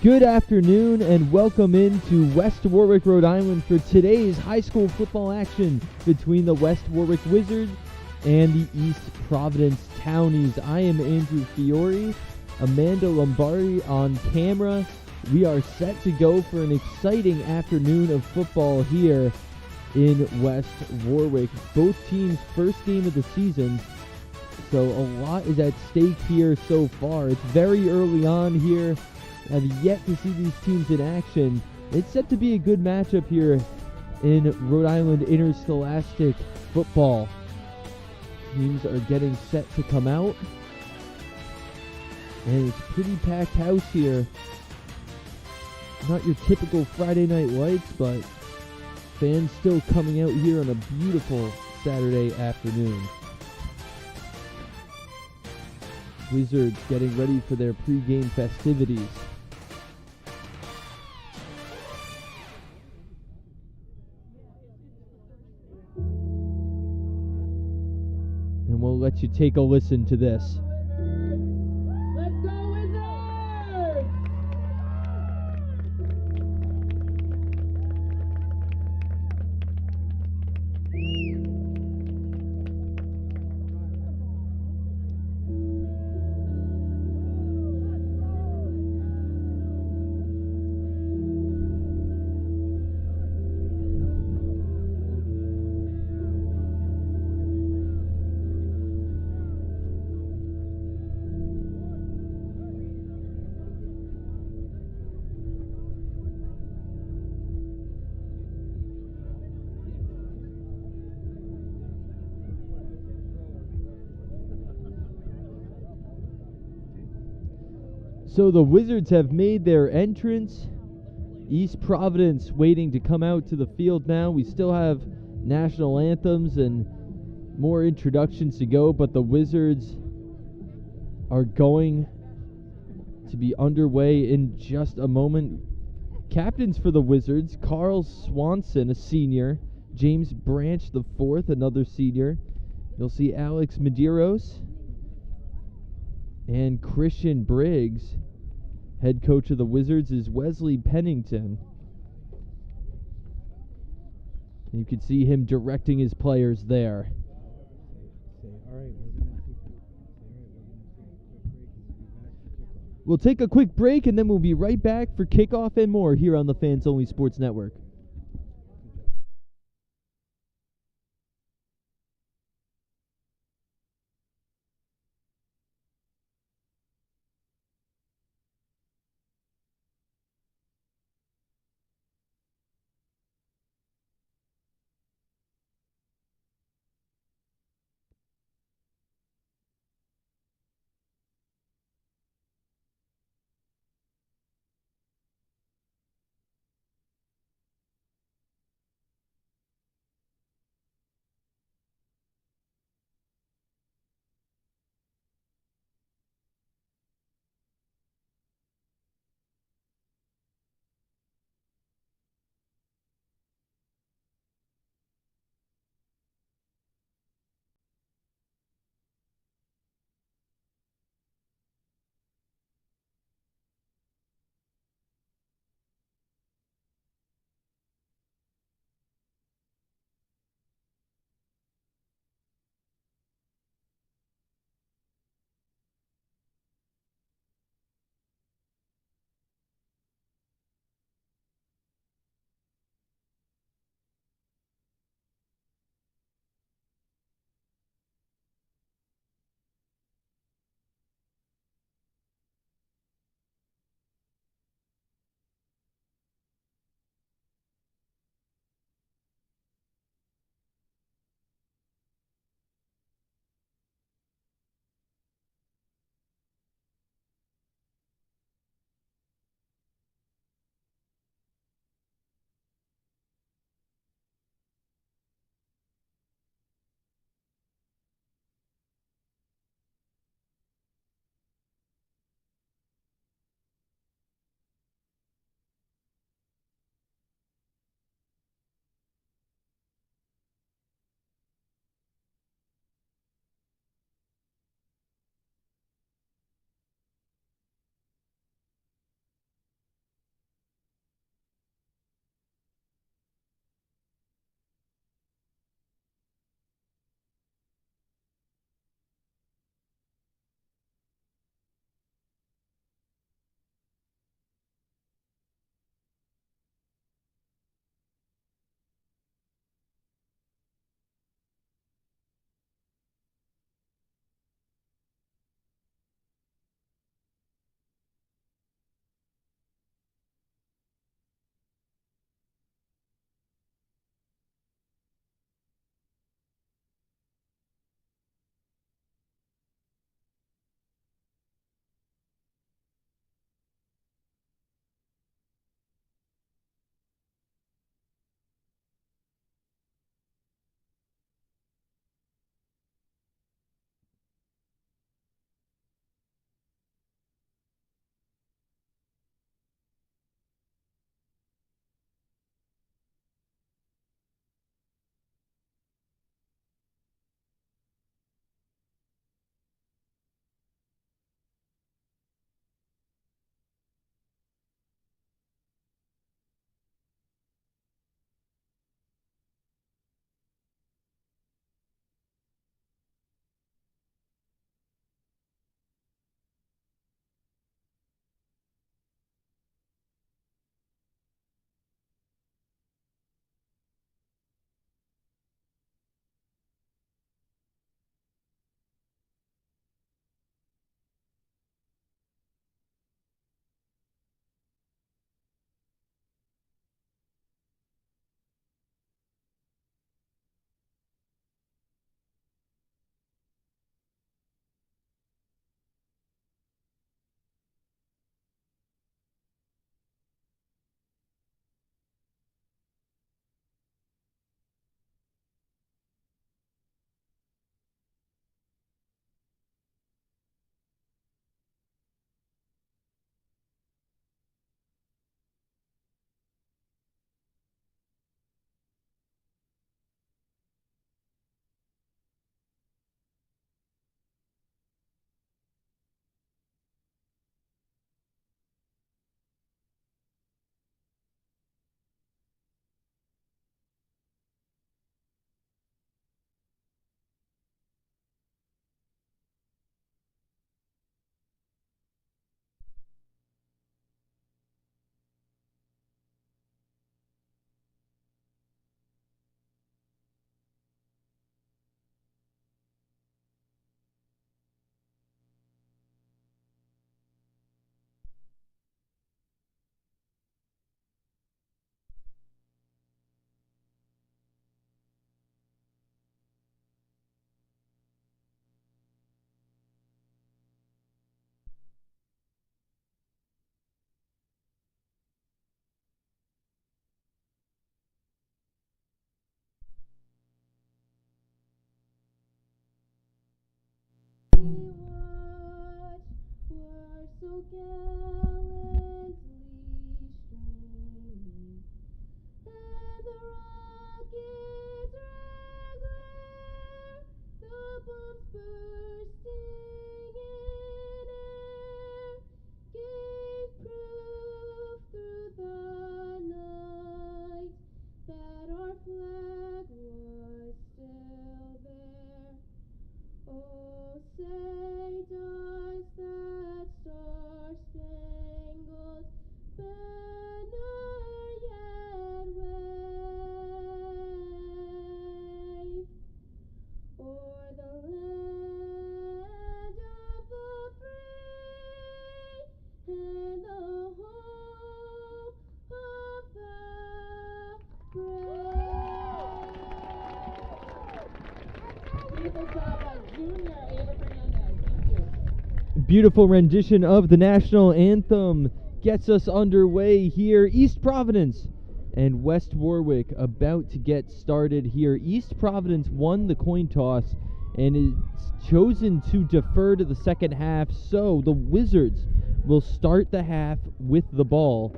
Good afternoon and welcome into West Warwick, Rhode Island for today's high school football action between the West Warwick Wizards and the East Providence Townies. I am Andrew Fiore, Amanda Lombardi on camera. We are set to go for an exciting afternoon of football here in West Warwick. Both teams' first game of the season, so a lot is at stake here so far. It's very early on here. Have yet to see these teams in action. It's set to be a good matchup here in Rhode Island interscholastic football. Teams are getting set to come out, and it's a pretty packed house here. Not your typical Friday night lights, but fans still coming out here on a beautiful Saturday afternoon. Wizards getting ready for their pregame festivities. And we'll let you take a listen to this. Let's go Wizards! So the Wizards have made their entrance. East Providence waiting to come out to the field now. We still have national anthems and more introductions to go, but the Wizards are going to be underway in just a moment. Captains for the Wizards: Carl Swanson, a senior; James Branch the fourth, another senior. You'll see Alex Medeiros and Christian Briggs. Head coach of the Wizards is Wesley Pennington. And you can see him directing his players there. We'll take a quick break and then we'll be right back for kickoff and more here on the Fans Only Sports Network. gallantly streaming, and the rockets regular, the bombs bursting in air, gave proof through the night that our flag was still there. Oh, say does that star-spangled banner yet wave o'er the land of the free and the home of the brave? Beautiful job by Junior Ava Fernandez. Thank you. Beautiful rendition of the national anthem gets us underway here. East Providence and West Warwick about to get started here. East Providence won the coin toss and is chosen to defer to the second half, so the Wizards will start the half with the ball,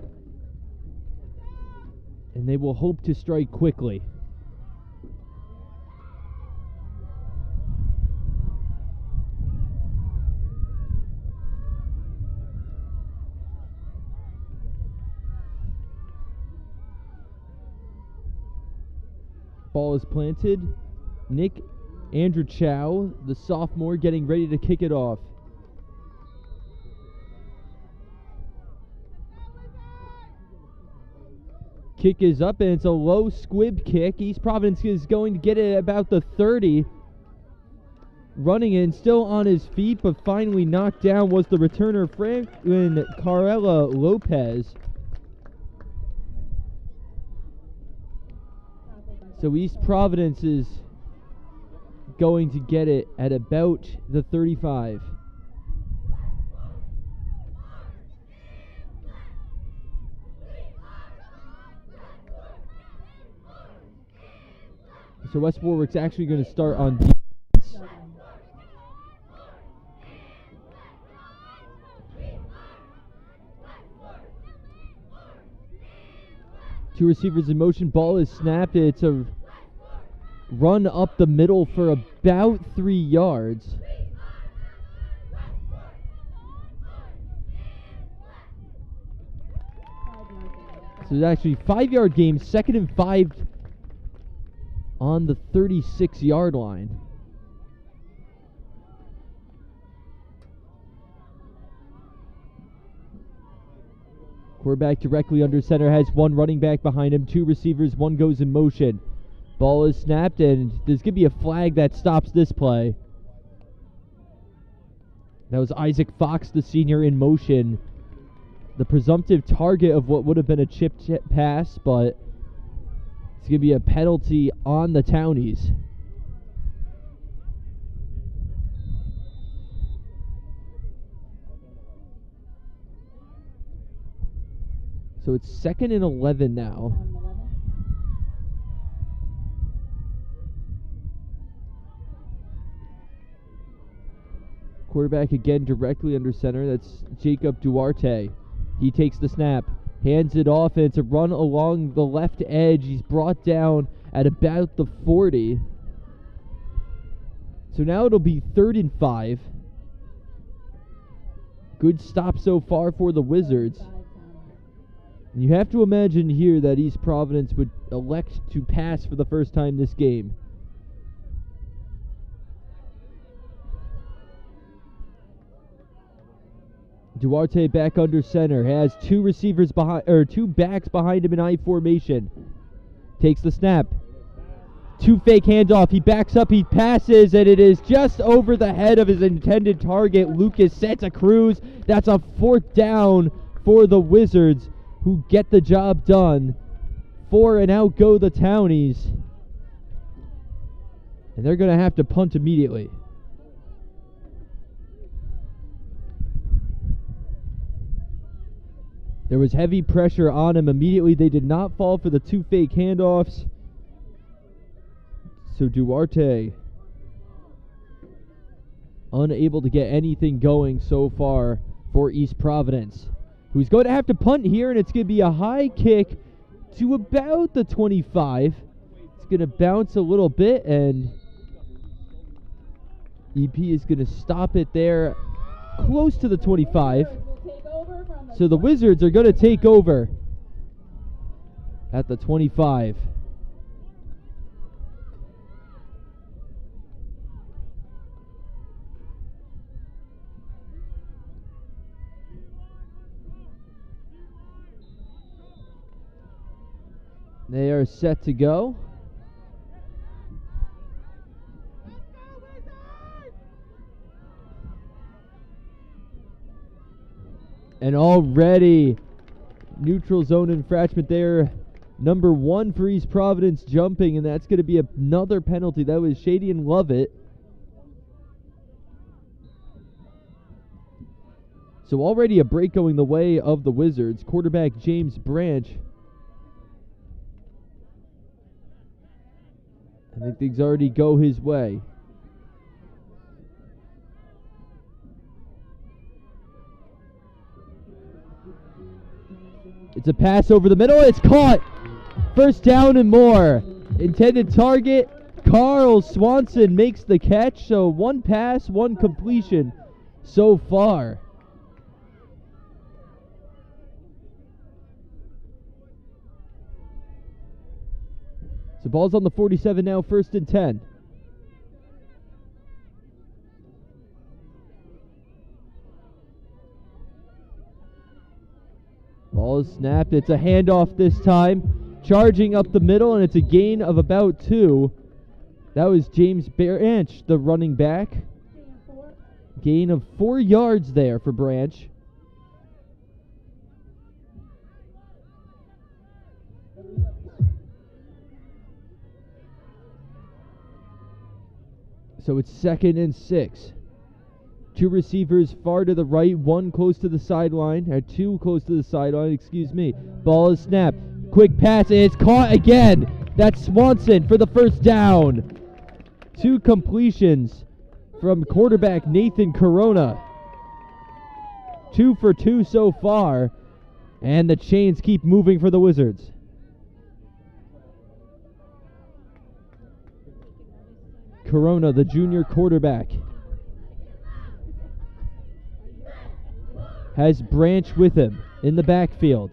and they will hope to strike quickly. Ball is planted. Nick Andrew Chow, the sophomore, getting ready to kick it off. Kick is up, and it's a low squib kick. East Providence is going to get it about the 30. Running in, still on his feet, but finally knocked down was the returner, Franklin Carella Lopez. So East Providence is going to get it at about the 35. So West Warwick's actually going to start on defense. Two receivers in motion. Ball is snapped. It's a run up the middle for about 3 yards. So it's actually 5-yard game. 2nd and 5 on the 36-yard line. Quarterback directly under center, has one running back behind him, two receivers, one goes in motion. Ball is snapped, and there's going to be a flag that stops this play. That was Isaac Fox, the senior, in motion. The presumptive target of what would have been a chipped pass, but it's going to be a penalty on the Townies. So it's 2nd and 11 now. Quarterback again directly under center. That's Jacob Duarte. He takes the snap, hands it off, and it's a run along the left edge. He's brought down at about the 40. So now it'll be 3rd and 5. Good stop so far for the Wizards. And you have to imagine here that East Providence would elect to pass for the first time this game. Duarte back under center, has two receivers behind, or two backs behind him in I formation. Takes the snap. Two fake handoff. He backs up, he passes, and it is just over the head of his intended target, Lucas Santa Cruz. That's a 4th down for the Wizards, who get the job done. 4 and out go the Townies. And they're going to have to punt immediately. There was heavy pressure on him immediately. They did not fall for the two fake handoffs. So Duarte unable to get anything going so far for East Providence, who's going to have to punt here, and it's going to be a high kick to about the 25. It's going to bounce a little bit, and EP is going to stop it there close to the 25. So the Wizards are going to take over at the 25. They are set to go. And already neutral zone infracement there. Number 1 for East Providence jumping, and that's going to be another penalty. That was Shady and Lovett. So already a break going the way of the Wizards. Quarterback James Branch. I think things already go his way. It's a pass over the middle. It's caught. First down and more. Intended target. Carl Swanson makes the catch. So 1 pass, 1 completion so far. The ball's on the 47 now, 1st and 10. Ball is snapped. It's a handoff this time. Charging up the middle, and it's a gain of about 2. That was James Branch, the running back. Gain of 4 yards there for Branch. So it's 2nd and 6. 2 receivers far to the right, 1 close to the sideline, or 2 close to the sideline, excuse me. Ball is snapped. Quick pass, and it's caught again. That's Swanson for the first down. 2 completions from quarterback Nathan Corona. 2 for 2 so far, and the chains keep moving for the Wizards. Corona, the junior quarterback, has Branch with him in the backfield.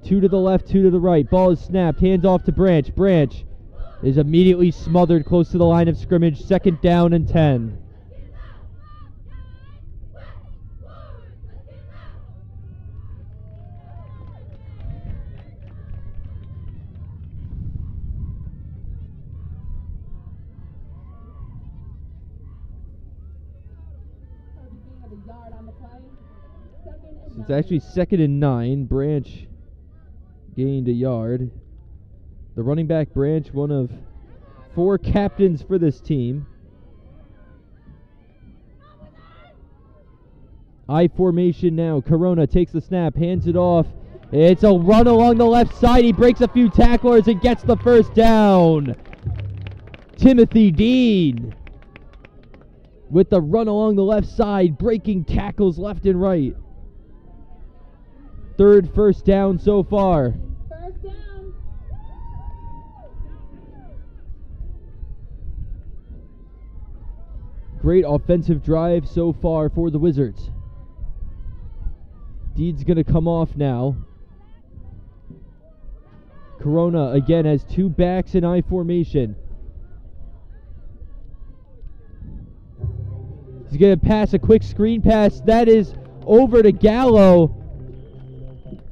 2 to the left, 2 to the right. Ball is snapped. Hands off to Branch. Branch is immediately smothered close to the line of scrimmage. 2nd down and 10. It's actually 2nd and 9. Branch gained a yard. The running back Branch, one of 4 captains for this team. I formation now. Corona takes the snap, hands it off. It's a run along the left side. He breaks a few tacklers and gets the first down. Timothy Dean with the run along the left side, breaking tackles left and right. 3rd first down so far. First down. Great offensive drive so far for the Wizards. Deed's going to come off now. Corona again has 2 backs in I formation. He's going to pass a quick screen pass. That is over to Gallo.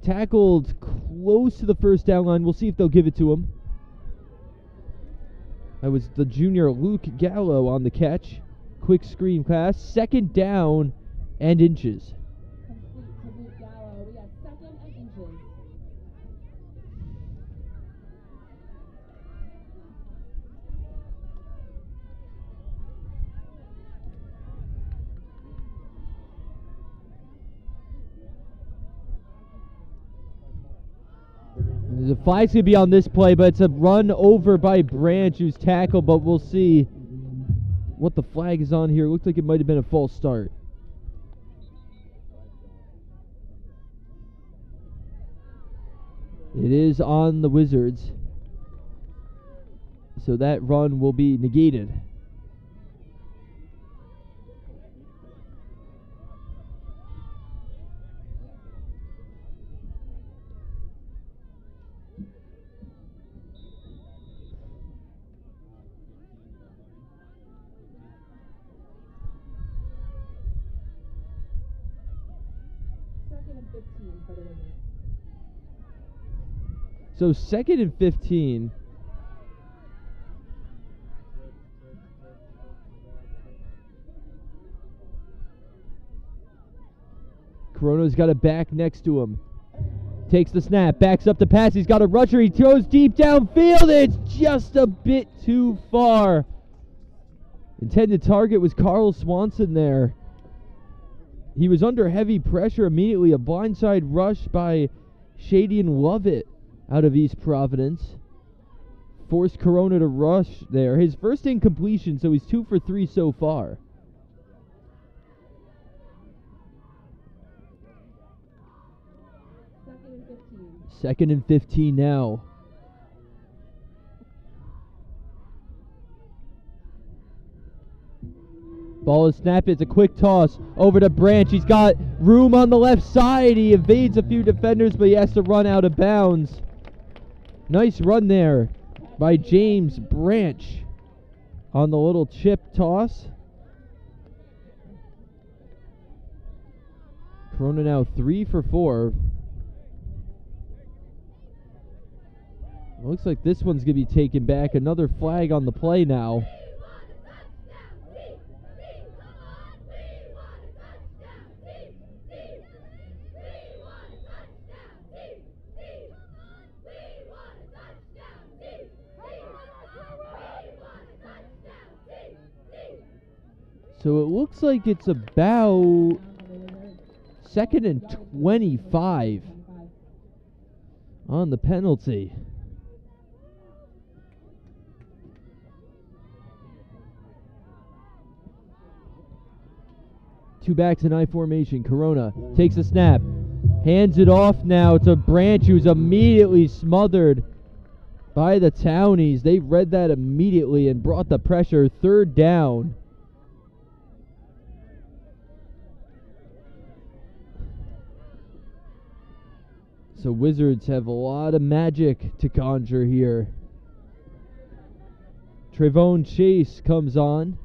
Tackled close to the first down line. We'll see if they'll give it to him. That was the junior Luke Gallo on the catch. Quick screen pass. 2nd down and inches. Complete to Luke Gallo. We got 2nd and inches. The flag's going to be on this play, but it's a run over by Branch, who's tackled, but we'll see what the flag is on here. Looks like it might have been a false start. It is on the Wizards. So that run will be negated. Second and 15 for the Wizards. So 2nd and 15. Corona's got a back next to him. Takes the snap, backs up the pass. He's got a rusher. He throws deep downfield. It's just a bit too far. Intended target was Carl Swanson there. He was under heavy pressure immediately. A blindside rush by Shady and Lovett out of East Providence. Forced Corona to rush there. His first incompletion, so he's 2 for 3 so far. Second and 15. 2nd and 15 now. Ball is snapped. It's a quick toss over to Branch. He's got room on the left side. He evades a few defenders, but he has to run out of bounds. Nice run there by James Branch on the little chip toss. Corona now 3 for 4. Looks like this one's going to be taken back. Another flag on the play now. So it looks like it's about 2nd and 25 on the penalty. Two backs in I formation. Corona takes a snap. Hands it off now to Branch, who's immediately smothered by the Townies. They read that immediately and brought the pressure. 3rd down. So Wizards have a lot of magic to conjure here. Trayvon Chase comes on,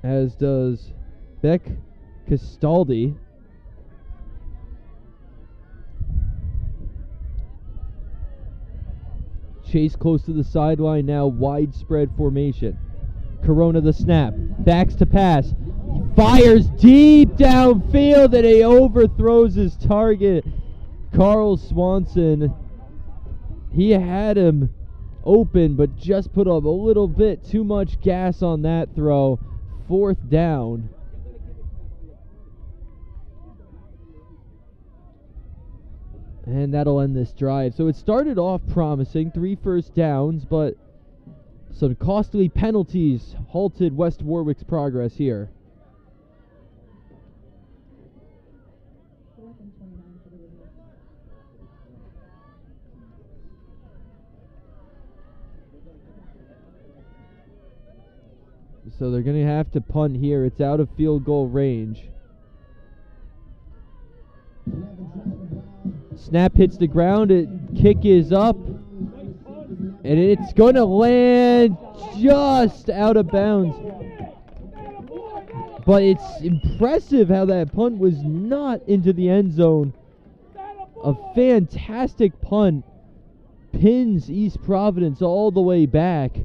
as does Beck Castaldi. Chase close to the sideline now, widespread formation. Corona the snap, backs to pass, fires deep downfield, and he overthrows his target. Carl Swanson, he had him open, but just put up a little bit too much gas on that throw. 4th down. And that'll end this drive. So it started off promising, 3 first downs, but some costly penalties halted West Warwick's progress here. 4th and 29 for the Wizards. So they're going to have to punt here. It's out of field goal range. Snap hits the ground. Kick is up. And it's going to land just out of bounds. But it's impressive how that punt was not into the end zone. A fantastic punt. Pins East Providence all the way back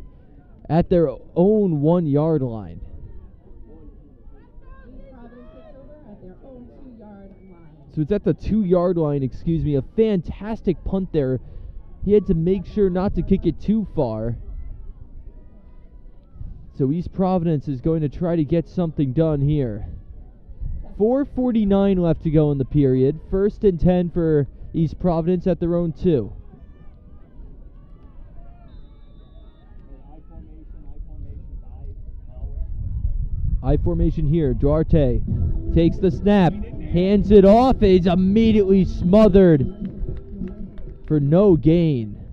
at their own 1-yard line. East Providence takes over at their own 2-yard line. So it's at the 2-yard line, excuse me. A fantastic punt there. He had to make sure not to kick it too far. So East Providence is going to try to get something done here. 4:49 left to go in the period. 1st and 10 for East Providence at their own 2. I formation here. Duarte takes the snap, Hands it off. It's immediately smothered for no gain.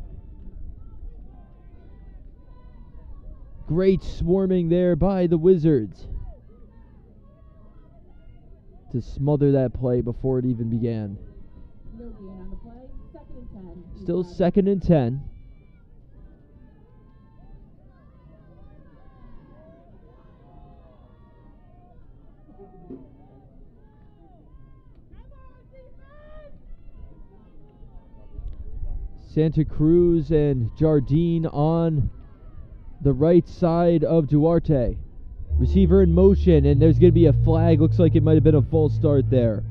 Great swarming there by the Wizards to smother that play before it even began. No gain on the play. 2nd and 10. Still 2nd and 10. Santa Cruz and Jardine on the right side of Duarte. Receiver in motion, and there's going to be a flag. Looks like it might have been a false start there.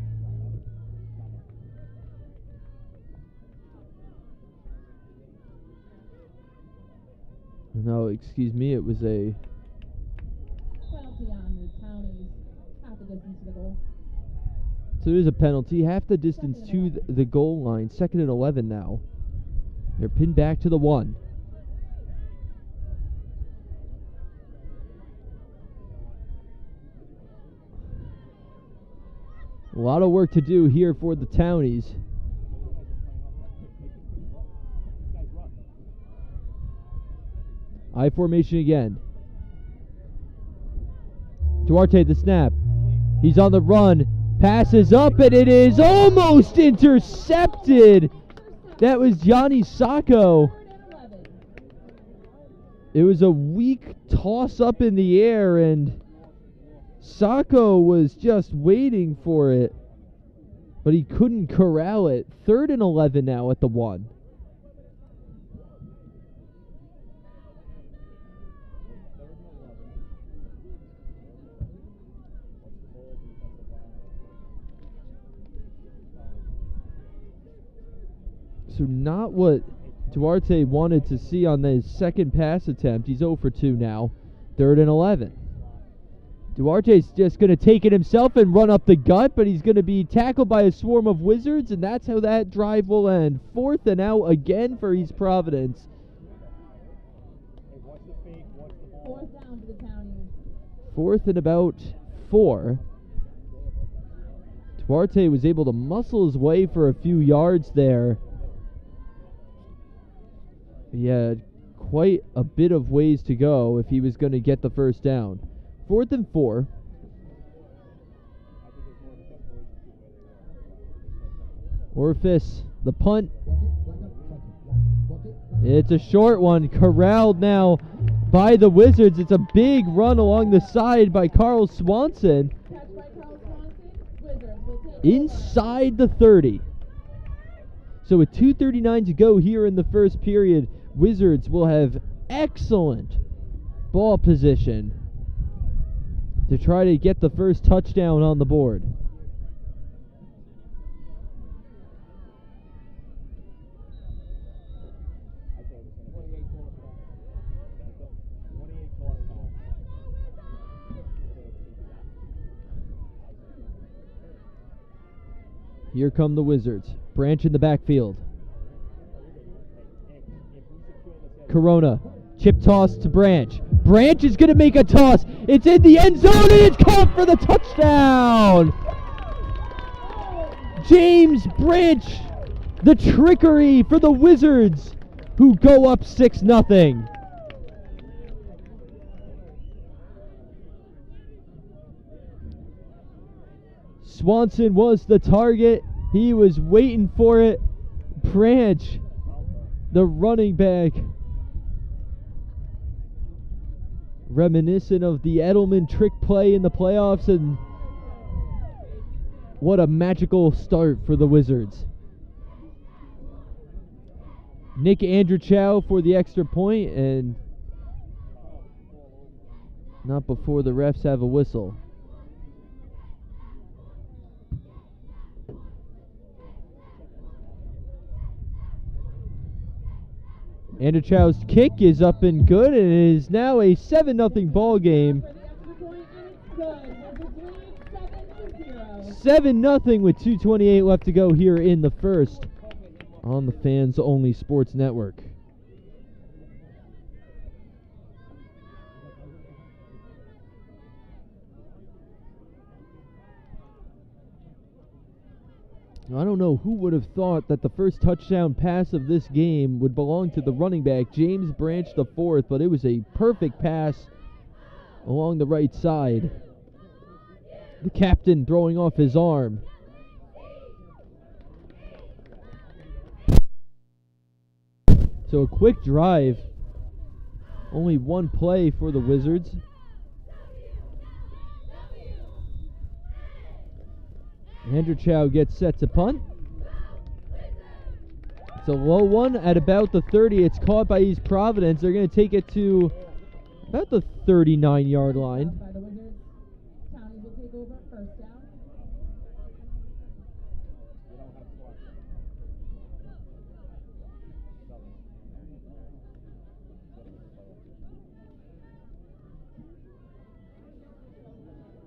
No, excuse me, it was a... Penalty on the Townies. Half the distance to the goal. So there's a penalty, half the distance to the goal line. 2nd and 11 now. They're pinned back to the 1. A lot of work to do here for the Townies. I formation again. Duarte the snap. He's on the run. Passes up, and it is almost intercepted. That was Johnny Sacco. 3rd and 11. It was a weak toss up in the air, and Sacco was just waiting for it, but he couldn't corral it. 3rd and 11 now at the 1. So not what Duarte wanted to see on his second pass attempt. He's 0 for 2 now. 3rd and 11. Duarte's just going to take it himself and run up the gut, but he's going to be tackled by a swarm of Wizards, and that's how that drive will end. 4th and out again for East Providence. 4th down to the Townies. 4th and about 4. Duarte was able to muscle his way for a few yards there. He had quite a bit of ways to go if he was going to get the first down. 4th and 4. Orphis, the punt. It's a short one, corralled now by the Wizards. It's a big run along the side by Carl Swanson. Catch by Carl Swanson. Wizards will take Inside the 30. So with 2:39 to go here in the first period, Wizards will have excellent ball position to try to get the first touchdown on the board. Here come the Wizards. Branch in the backfield. Corona. Chip toss to Branch. Branch is going to make a toss. It's in the end zone, and it's caught for the touchdown. James Branch. The trickery for the Wizards, who go up 6-0. Swanson was the target. He was waiting for it. Branch, the running back, reminiscent of the Edelman trick play in the playoffs, and what a magical start for the Wizards. Nick Andrechow for the extra point, and not before the refs have a whistle. Andrechow's kick is up and good, and it is now a 7-0 ball game. for the extra point, and it's good. Wizards lead 7-0. 7-0 with 2:28 left to go here in the first on the Fans Only Sports Network. I don't know who would have thought that the first touchdown pass of this game would belong to the running back, James Branch the fourth, but it was a perfect pass along the right side. The captain throwing off his arm. So a quick drive. Only one play for the Wizards. Andrew Chow gets set to punt. It's a low one at about the 30. It's caught by East Providence. They're going to take it to about the 39-yard line. By the Wizards. Townies will take over first down.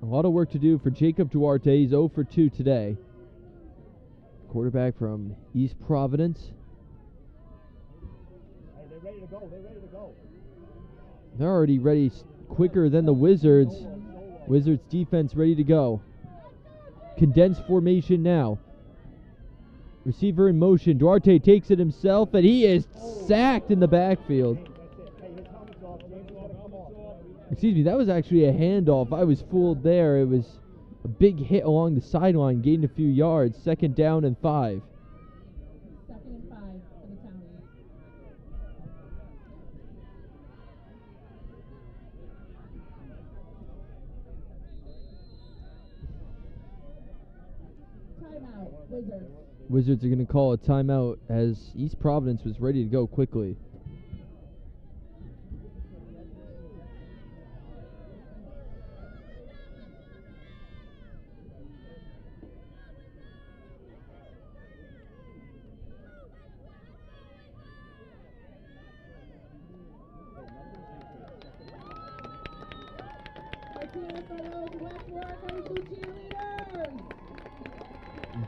A lot of work to do for Jacob Duarte. He's 0 for 2 today. Quarterback from East Providence. Hey, they're ready to go. They're ready to go. They're already ready quicker than the Wizards. Wizards defense ready to go. Condensed formation now. Receiver in motion. Duarte takes it himself, and he is sacked in the backfield. That's it. Hey, his helmet's off. James is gonna come off. Excuse me, that was actually a handoff. I was fooled there. It was a big hit along the sideline, gained a few yards. 2nd down and 5. 2nd and 5 for the Townies. Timeout, Wizards. Wizards are going to call a timeout as East Providence was ready to go quickly.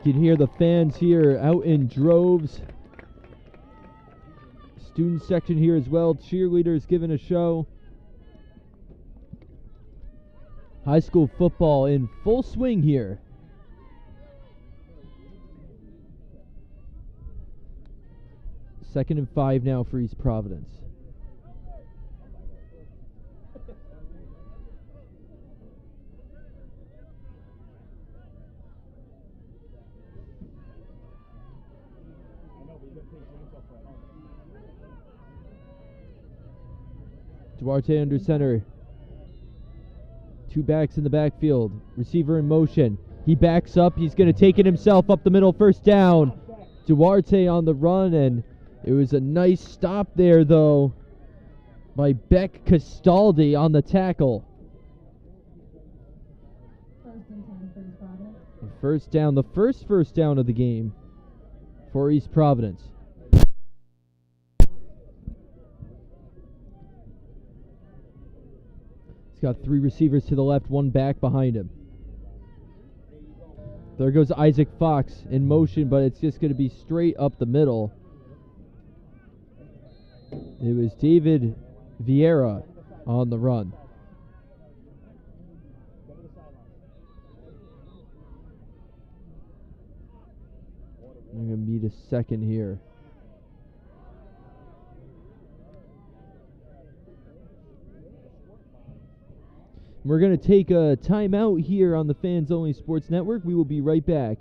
You can hear the fans here out in droves. Student section here as well. Cheerleaders giving a show. High school football in full swing here. Second and 5 now for East Providence. Duarte under center. 2 backs in the backfield. Receiver in motion. He backs up. He's going to take it himself up the middle. First down. Duarte on the run, and it was a nice stop there, though, by Beck Castaldi on the tackle. 1st and 10 for East Providence. First down, the first down of the game for East Providence. He's got 3 receivers to the left, 1 back behind him. There goes Isaac Fox in motion, but it's just going to be straight up the middle. It was David Vieira on the run. I'm going to need a second here. We're going to take a timeout here on the Fans Only Sports Network. We will be right back.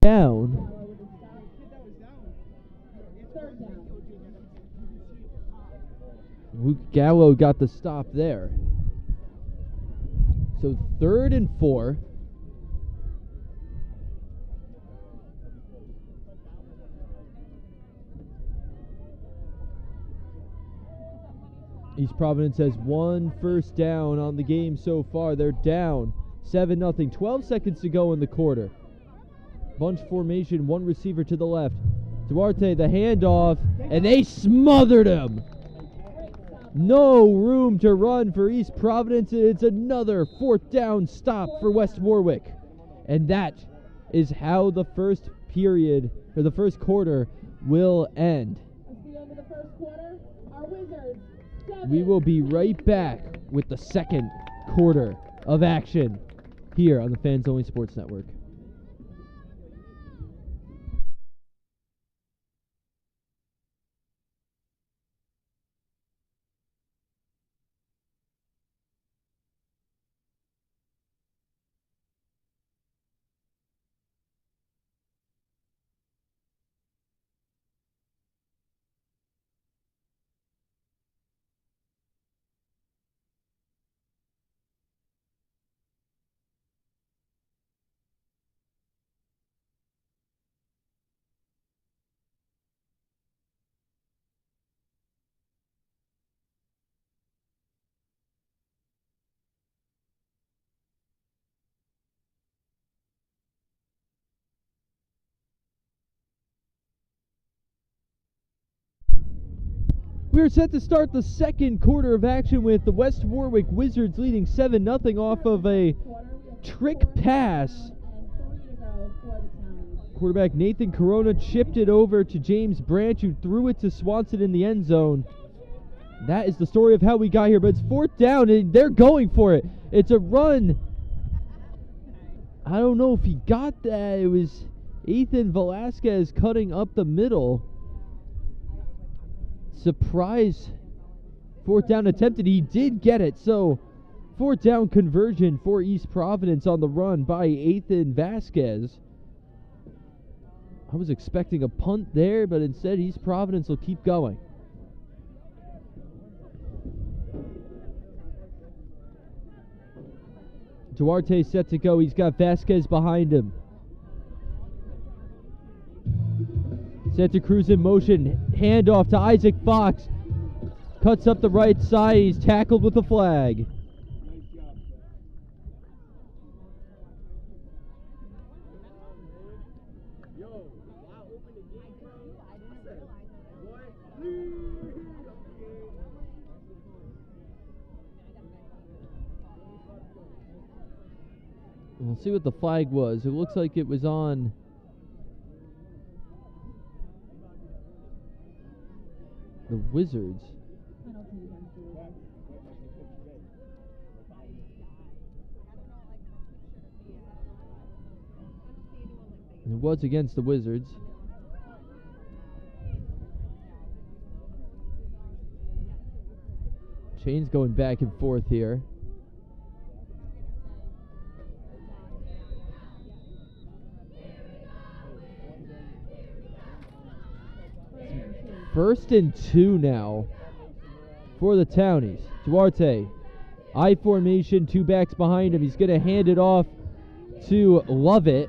down. Third down. Luke Gallo got the stop there. So 3rd and 4. East Providence has 1 first down on the game so far. They're down 7-0. 12 seconds to go in the quarter. Bunch formation, 1 receiver to the left. Duarte, the handoff, and they smothered him. No room to run for East Providence. It's another 4th down stop for West Warwick. And that is how the first period, or the first quarter, will end. That's the end of the first quarter. Our Wizards, 7. We will be right back with the second quarter of action here on the Fans Only Sports Network. We are set to start the second quarter of action with the West Warwick Wizards leading 7-0 off of a trick pass. And 3 to go for the Townies. Quarterback Nathan Corona chipped it over to James Branch, who threw it to Swanson in the end zone. That is the story of how we got here, but it's 4th down and they're going for it. It's a run. I don't know if he got that. It was Ethan Velasquez cutting up the middle. Surprise 4th down attempted. He did get it. So 4th down conversion for East Providence on the run by Ethan Vasquez. I was expecting a punt there, but instead East Providence will keep going. Duarte set to go. He's got Vasquez behind him. Set to Cruz in motion. Handoff to Isaac Fox. Cuts up the right side. He's tackled with a flag. We'll see what the flag was. It looks like it was on the Wizards. And it was against the Wizards. Chains going back and forth here. First and 2 now for the Townies. Duarte, I formation, 2 backs behind him. He's going to hand it off to Lovett,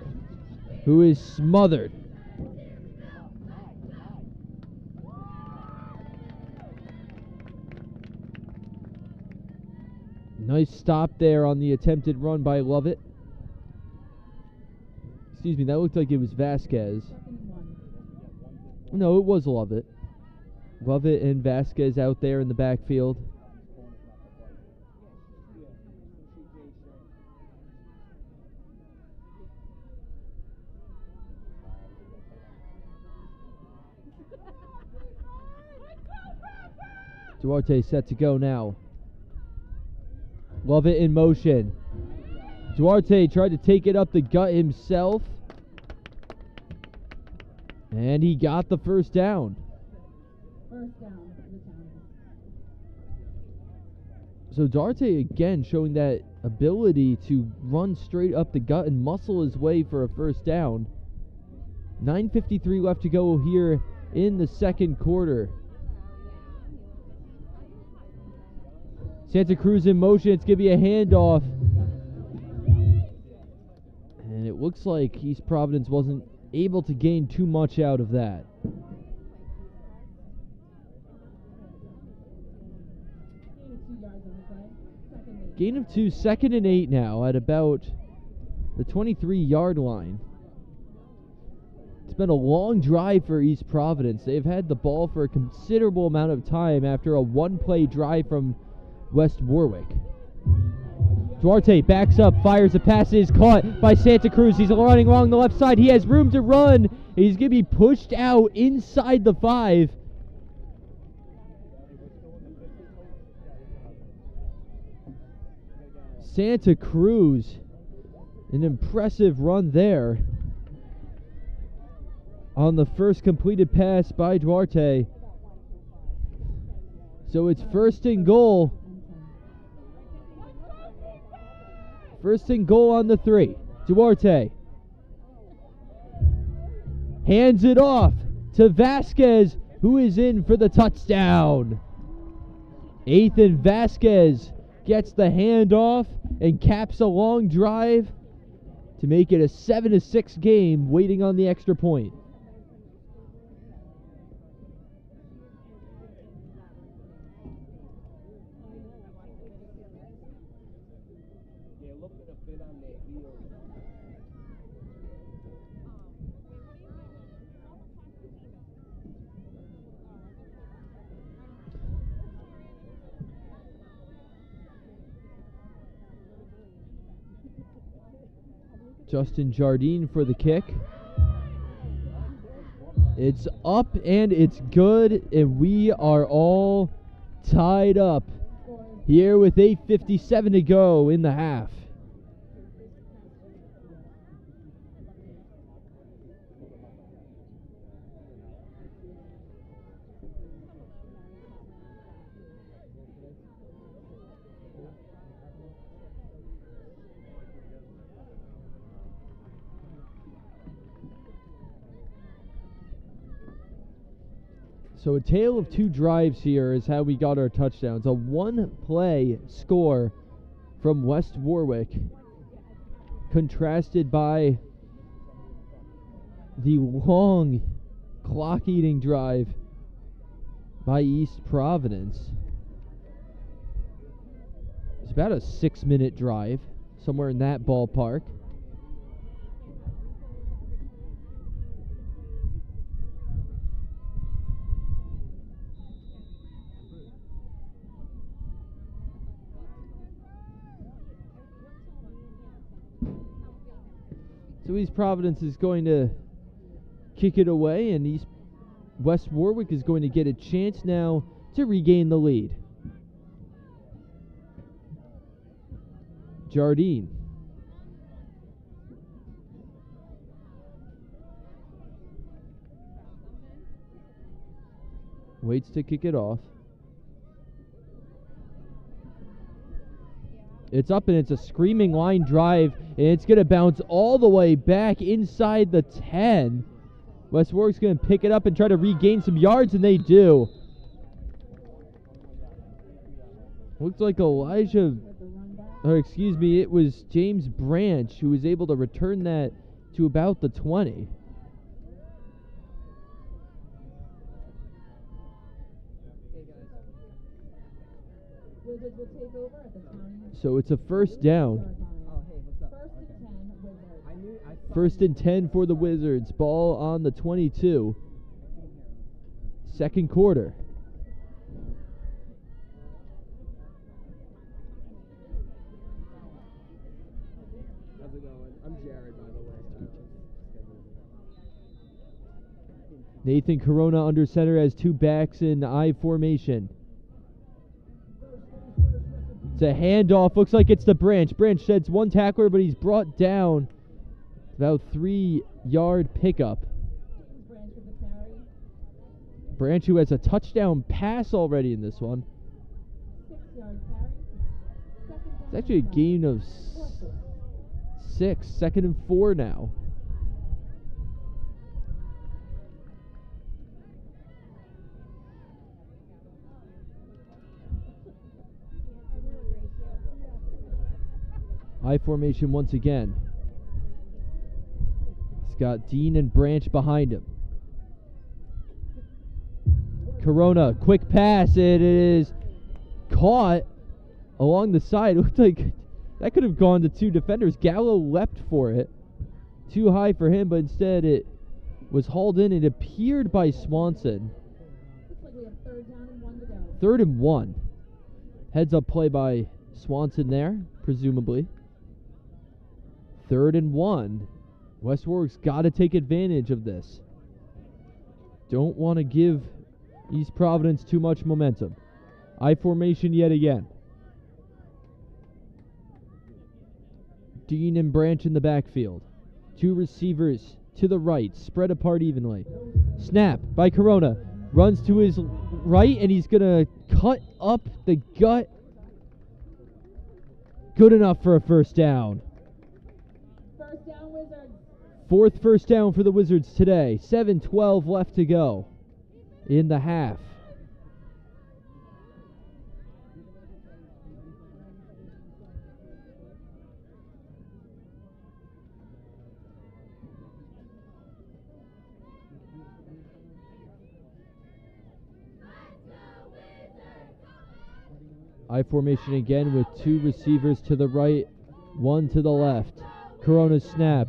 who is smothered. Nice stop there on the attempted run by Lovett. Excuse me, that looked like it was Vasquez. No, it was Lovett. Lovett and Vasquez out there in the backfield. Duarte set to go now. Lovett in motion. Duarte tried to take it up the gut himself. And he got the first down. First down for the Townies. So Duarte again showing that ability to run straight up the gut and muscle his way for a first down. 9:53 left to go here in the second quarter. Santa Cruz in motion. It's going to be a handoff. And it looks like East Providence wasn't able to gain too much out of that. Gain of 2, 2nd and 8 now at about the 23-yard line. It's been a long drive for East Providence. They've had the ball for a considerable amount of time after a one-play drive from West Warwick. Duarte backs up, fires a pass, is caught by Santa Cruz. He's running along the left side. He has room to run. He's going to be pushed out inside the 5. Santa Cruz, an impressive run there on the first completed pass by Duarte. So it's 1st and goal. 1st and goal on the 3. Duarte hands it off to Vasquez, who is in for the touchdown. Ethan Vasquez gets the handoff and caps a long drive to make it a 7-6 game, waiting on the extra point. Justin Jardine for the kick. It's up and it's good, and we are all tied up here with 8:57 to go in the half. So a tale of 2 drives here is how we got our touchdowns. A one-play score from West Warwick, contrasted by the long clock-eating drive by East Providence. It's about a 6-minute drive, somewhere in that ballpark. So East Providence is going to kick it away, and West Warwick is going to get a chance now to regain the lead. Jardine. Waits to kick it off. It's up, and it's a screaming line drive, and it's going to bounce all the way back inside the 10. West Warwick's going to pick it up and try to regain some yards, and they do. Looks like it was James Branch who was able to return that to about the 20. Wizards will take over at the Townies. So it's a 1st down. First and 10, Wizards. 1st and 10 for the Wizards. Ball on the 22. Second quarter. How's it going? I'm Jared, by the way. Nathan Corona under center has 2 backs in I formation. It's a handoff. Looks like it's to Branch. Branch sheds 1 tackler, but he's brought down. About 3-yard pickup. Branch, who has a touchdown pass already in this one. 6-yard carry. It's actually a gain of 6. 2nd and 4 now. I formation once again. He's got Dean and Branch behind him. Corona, quick pass. It is caught along the side. It looked like that could have gone to two defenders. Gallo leapt for it. Too high for him, but instead it was hauled in. It appeared by Swanson. Looks like we have 3rd down and 1 to go. 3rd and 1. Heads up play by Swanson there, presumably. 3rd and 1. West Warwick's got to take advantage of this. Don't want to give East Providence too much momentum. I formation yet again. Dean and Branch in the backfield. 2 receivers to the right, spread apart evenly. Snap by Corona. Runs to his right, and he's going to cut up the gut. Good enough for a 1st down. 1st down, Wizards. 4th 1st down for the Wizards today. 7:12 left to go in the half. I formation again with 2 receivers to the right, 1 to the left. Corona snap.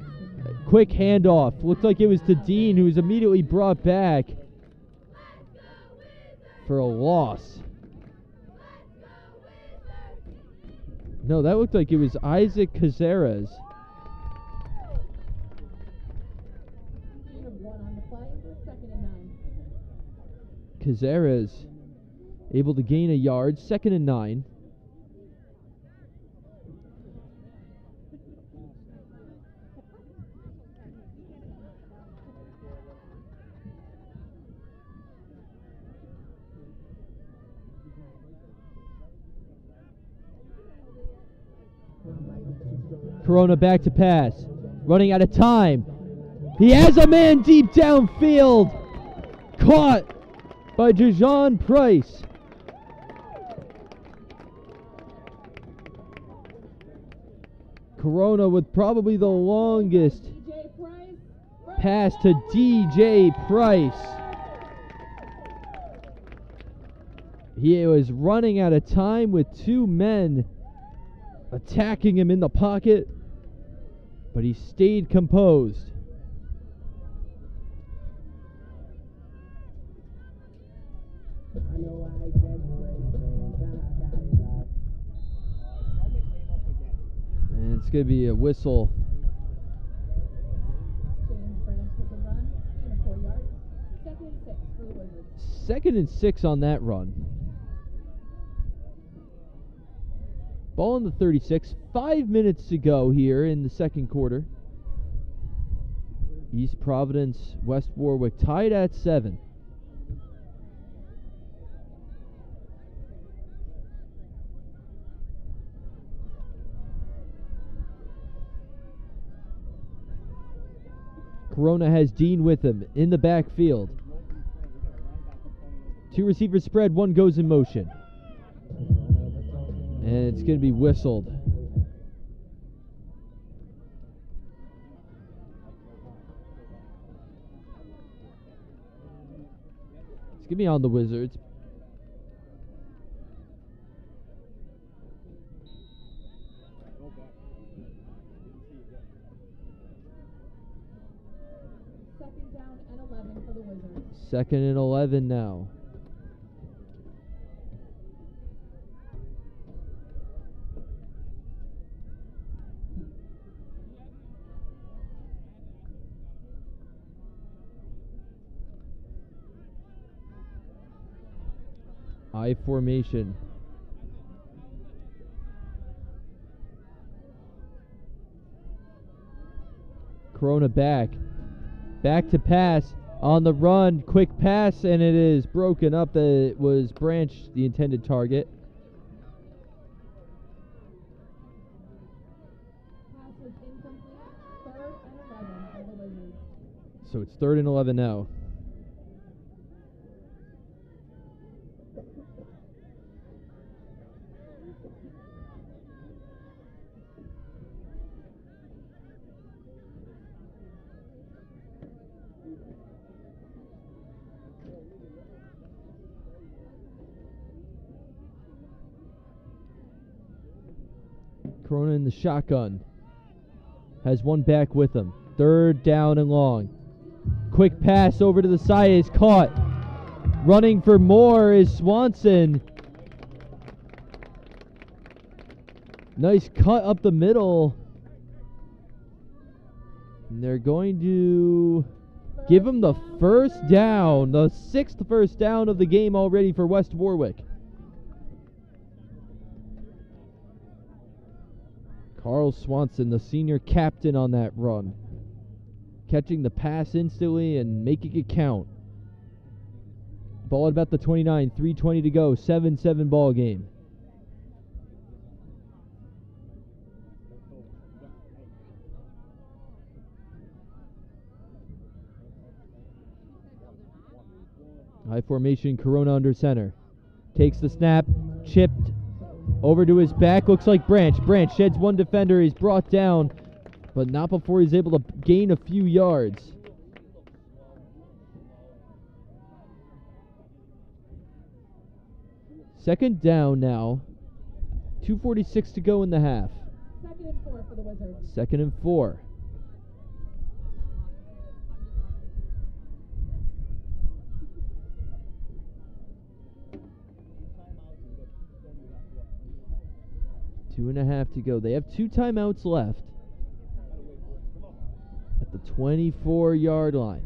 Quick handoff. Looked like it was to Dean, who was immediately brought back for a loss. No, that looked like it was Isaac Cazares. Gain of 1 on the play. 2nd and 9. Cazares able to gain a yard. 2nd and 9. Corona back to pass. Running out of time. He has a man deep downfield. Caught by Jajon Price. Corona with probably the longest DJ Price. pass to DJ Price. He was running out of time with 2 men attacking him in the pocket, but he stayed composed. And it's going to be a whistle. James Branch with a run. Gain of 4 yards. 2nd and 6 for the Wizards. 2nd and 6 on that run. Ball in the 36. 5 minutes to go here in the 2nd quarter. East Providence, West Warwick tied at 7. Corona has Dean with him in the backfield. 2 receivers spread, 1 goes in motion. And it's going to be whistled. It's going to be on the Wizards. Second down and 11 for the Wizards. 2nd and 11 now. I formation. Corona back. Back to pass. On the run. Quick pass, and it is broken up. It was Branch, the intended target. Pass was incomplete. 3rd and 11 for the Wizards. So it's 3rd and 11 now. Corona in the shotgun. Has one back with him. 3rd down and long. Quick pass over to the side is caught. Running for more is Swanson. Nice cut up the middle. And they're going to give him the 1st down. The 6th first down of the game already for West Warwick. Carl Swanson, the senior captain on that run. Catching the pass instantly and making it count. Ball at about the 29, 3:20 to go, 7-7 ball game. High formation, Corona under center. Takes the snap, chipped over to his back, looks like Branch. Branch sheds one defender, he's brought down, but not before he's able to gain a few yards. Second down now. 2:46 to go in the half. 2nd and 4 for the Wizards. 2nd and 4. Two and a half to go. They have 2 timeouts left at the 24-yard line.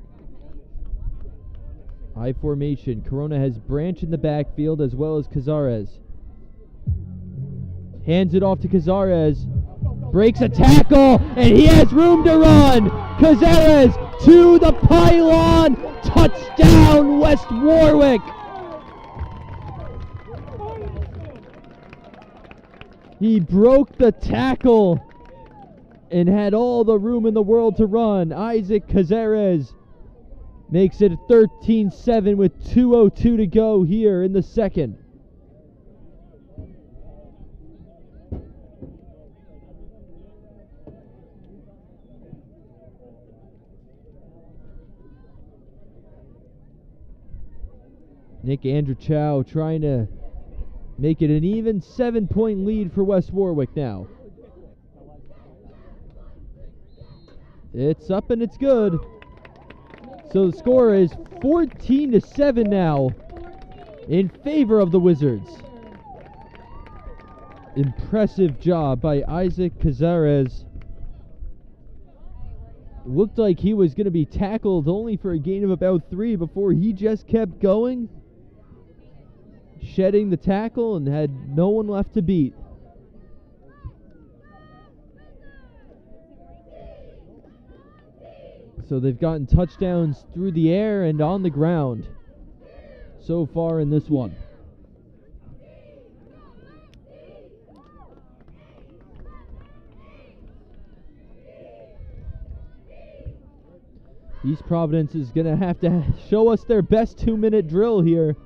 High formation. Corona has Branch in the backfield as well as Cazares. Hands it off to Cazares. Breaks a tackle, and he has room to run. Cazares to the pylon. Touchdown, West Warwick. He broke the tackle and had all the room in the world to run. Isaac Cazares makes it 13-7 with 2:02 to go here in the second. Nick Andrechow trying to make it an even 7-point lead for West Warwick now. It's up and it's good. So the score is 14-7 now in favor of the Wizards. Impressive job by Isaac Cazares. Looked like he was going to be tackled only for a gain of about 3 before he just kept going, shedding the tackle and had no one left to beat. So they've gotten touchdowns through the air and on the ground so far in this one. East Providence is going to have to show us their best 2-minute drill here,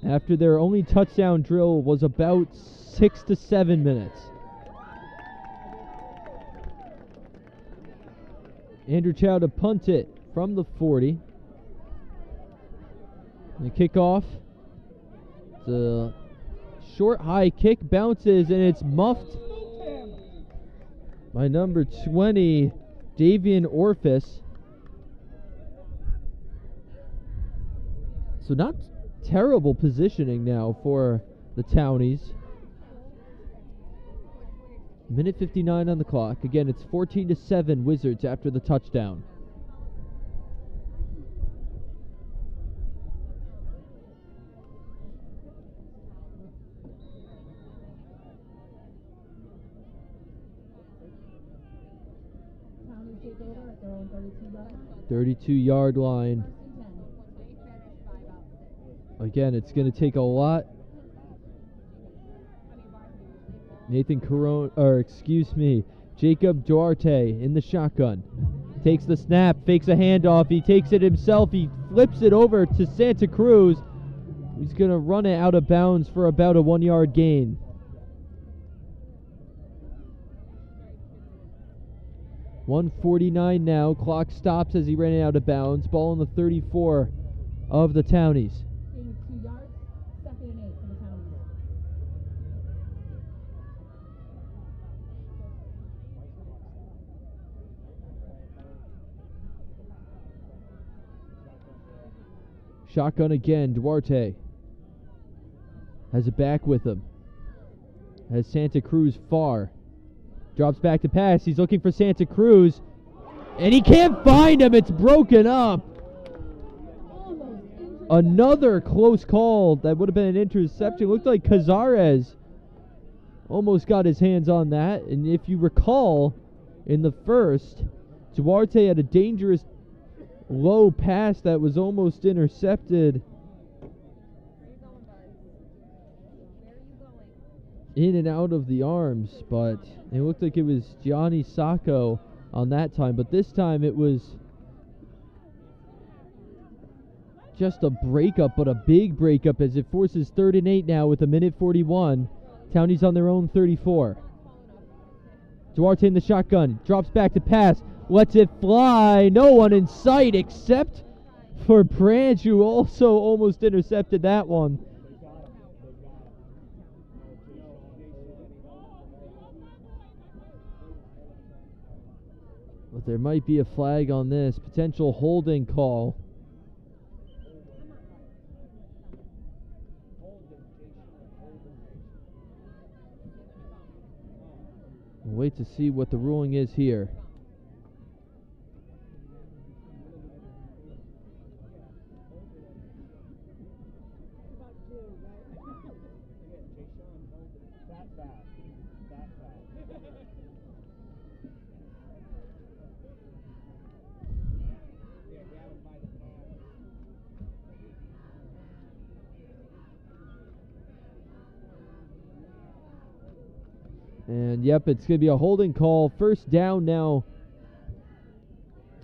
after their only touchdown drill was about 6 to 7 minutes. Andrew Chow to punt it from the 40. The kickoff. It's a short high kick, bounces, and it's muffed by number 20, Davian Orphis. So not terrible positioning now for the Townies. Minute 59 on the clock. Again, it's 14-7 Wizards after the touchdown. Townies take over at their own 32-yard line. 32-yard line. Again, it's going to take a lot. Jacob Duarte in the shotgun. Takes the snap, fakes a handoff, he takes it himself, he flips it over to Santa Cruz. He's going to run it out of bounds for about a 1-yard gain. .149 now, clock stops as he ran it out of bounds. Ball on the 34 of the Townies. Gain of 2 yards, 2nd and 8 for the Townies. Shotgun again. Duarte has it back with him. Has Santa Cruz far. Drops back to pass. He's looking for Santa Cruz. And he can't find him. It's broken up. Another close call. That would have been an interception. Looked like Cazares almost got his hands on that. And if you recall, in the first, Duarte had a dangerous low pass that was almost intercepted. In and out of the arms, but it looked like it was Gianni Sacco on that time. But this time it was just a breakup, but a big breakup as it forces 3rd and 8 now with 1:41. Townies on their own 34. Duarte in the shotgun, drops back to pass, lets it fly. No one in sight except for Branch, who also almost intercepted that one. But there might be a flag on this. Potential holding call. We'll wait to see what the ruling is here. And yep, it's going to be a holding call. First down now.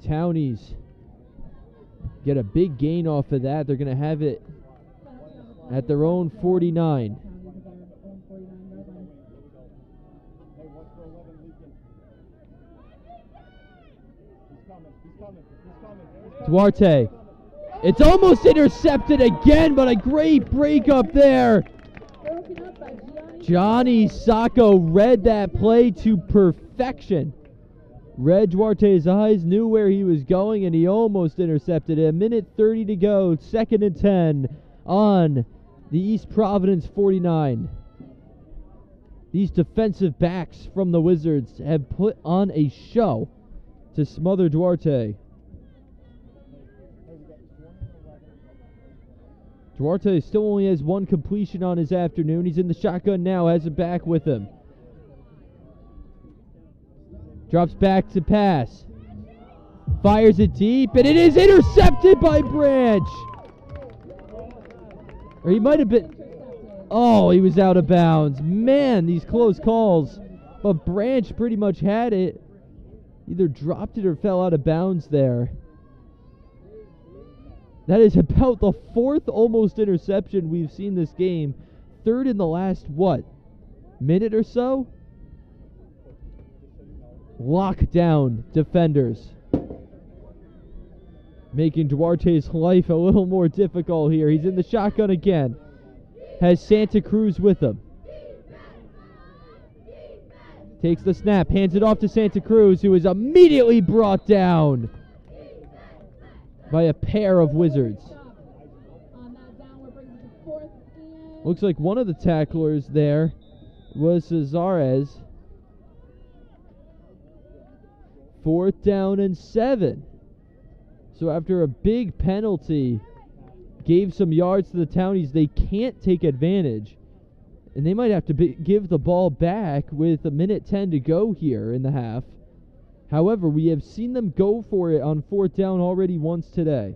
Townies get a big gain off of that. They're going to have it at their own 49. Duarte. It's almost intercepted again, but a great break up there. Johnny Sacco read that play to perfection. Read Duarte's eyes, knew where he was going, and he almost intercepted it. 1:30 to go, 2nd and 10 on the East Providence 49. These defensive backs from the Wizards have put on a show to smother Duarte. Duarte still only has one completion on his afternoon. He's in the shotgun now, has it back with him. Drops back to pass. Fires it deep, and it is intercepted by Branch. Or he might have been... Oh, he was out of bounds. Man, these close calls. But Branch pretty much had it. Either dropped it or fell out of bounds there. That is about the 4th almost interception we've seen this game. 3rd in the last, minute or so? Lockdown defenders. Making Duarte's life a little more difficult here. He's in the shotgun again. Has Santa Cruz with him. Takes the snap, hands it off to Santa Cruz, who is immediately brought down by a pair of Wizards. Looks like one of the tacklers there was Cazares. 4th down and 7. So after a big penalty, gave some yards to the Townies, they can't take advantage. And they might have to give the ball back with 1:10 to go here in the half. However, we have seen them go for it on 4th down already once today.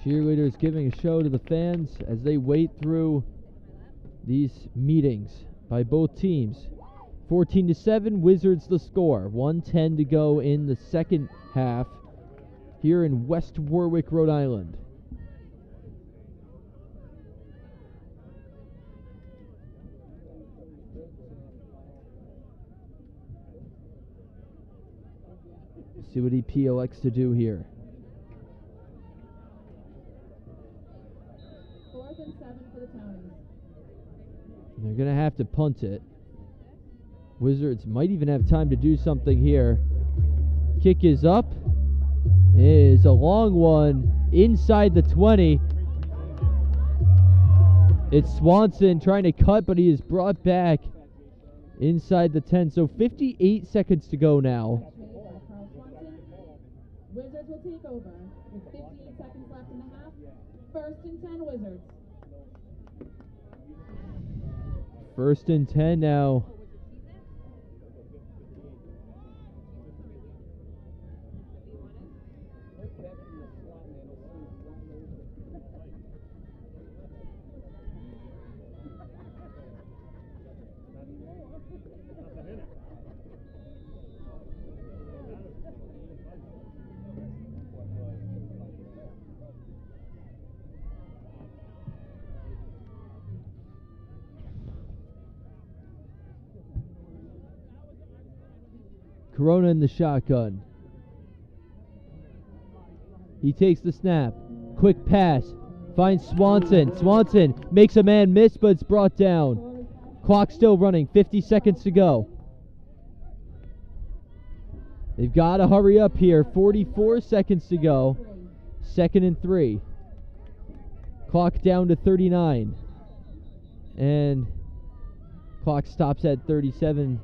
Cheerleaders giving a show to the fans as they wait through these meetings by both teams. 14-7, Wizards the score. 1:10 to go in the second half here in West Warwick, Rhode Island. See what EP elects to do here. 4th and 7 for the Townies. They're going to have to punt it. Wizards might even have time to do something here. Kick is up. It is a long one inside the 20. It's Swanson trying to cut, but he is brought back inside the 10. So 58 seconds to go now. Wizards will take over with 58 seconds left in the half. First and 10 Wizards. First and 10 now. Corona in the shotgun. He takes the snap. Quick pass. Finds Swanson. Swanson makes a man miss, but it's brought down. Clock still running. 50 seconds to go. They've got to hurry up here. 44 seconds to go. 2nd and 3. Clock down to 39. And clock stops at 37.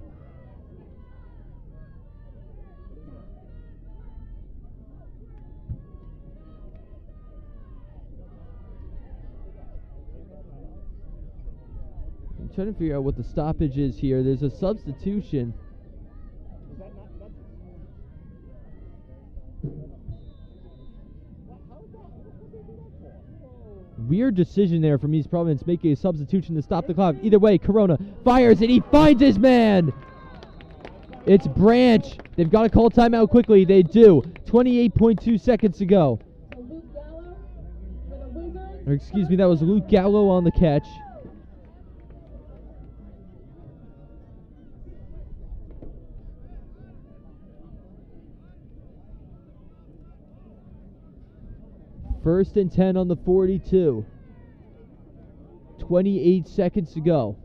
Trying to figure out what the stoppage is here. There's a substitution. Weird decision there from East Providence, making a substitution to stop the clock. Either way, Corona fires and he finds his man. It's Branch. They've got to call timeout quickly. They do. 28.2 seconds to go. Or excuse me, that was Luke Gallo on the catch. First and 10 on the 42. 28 seconds to go.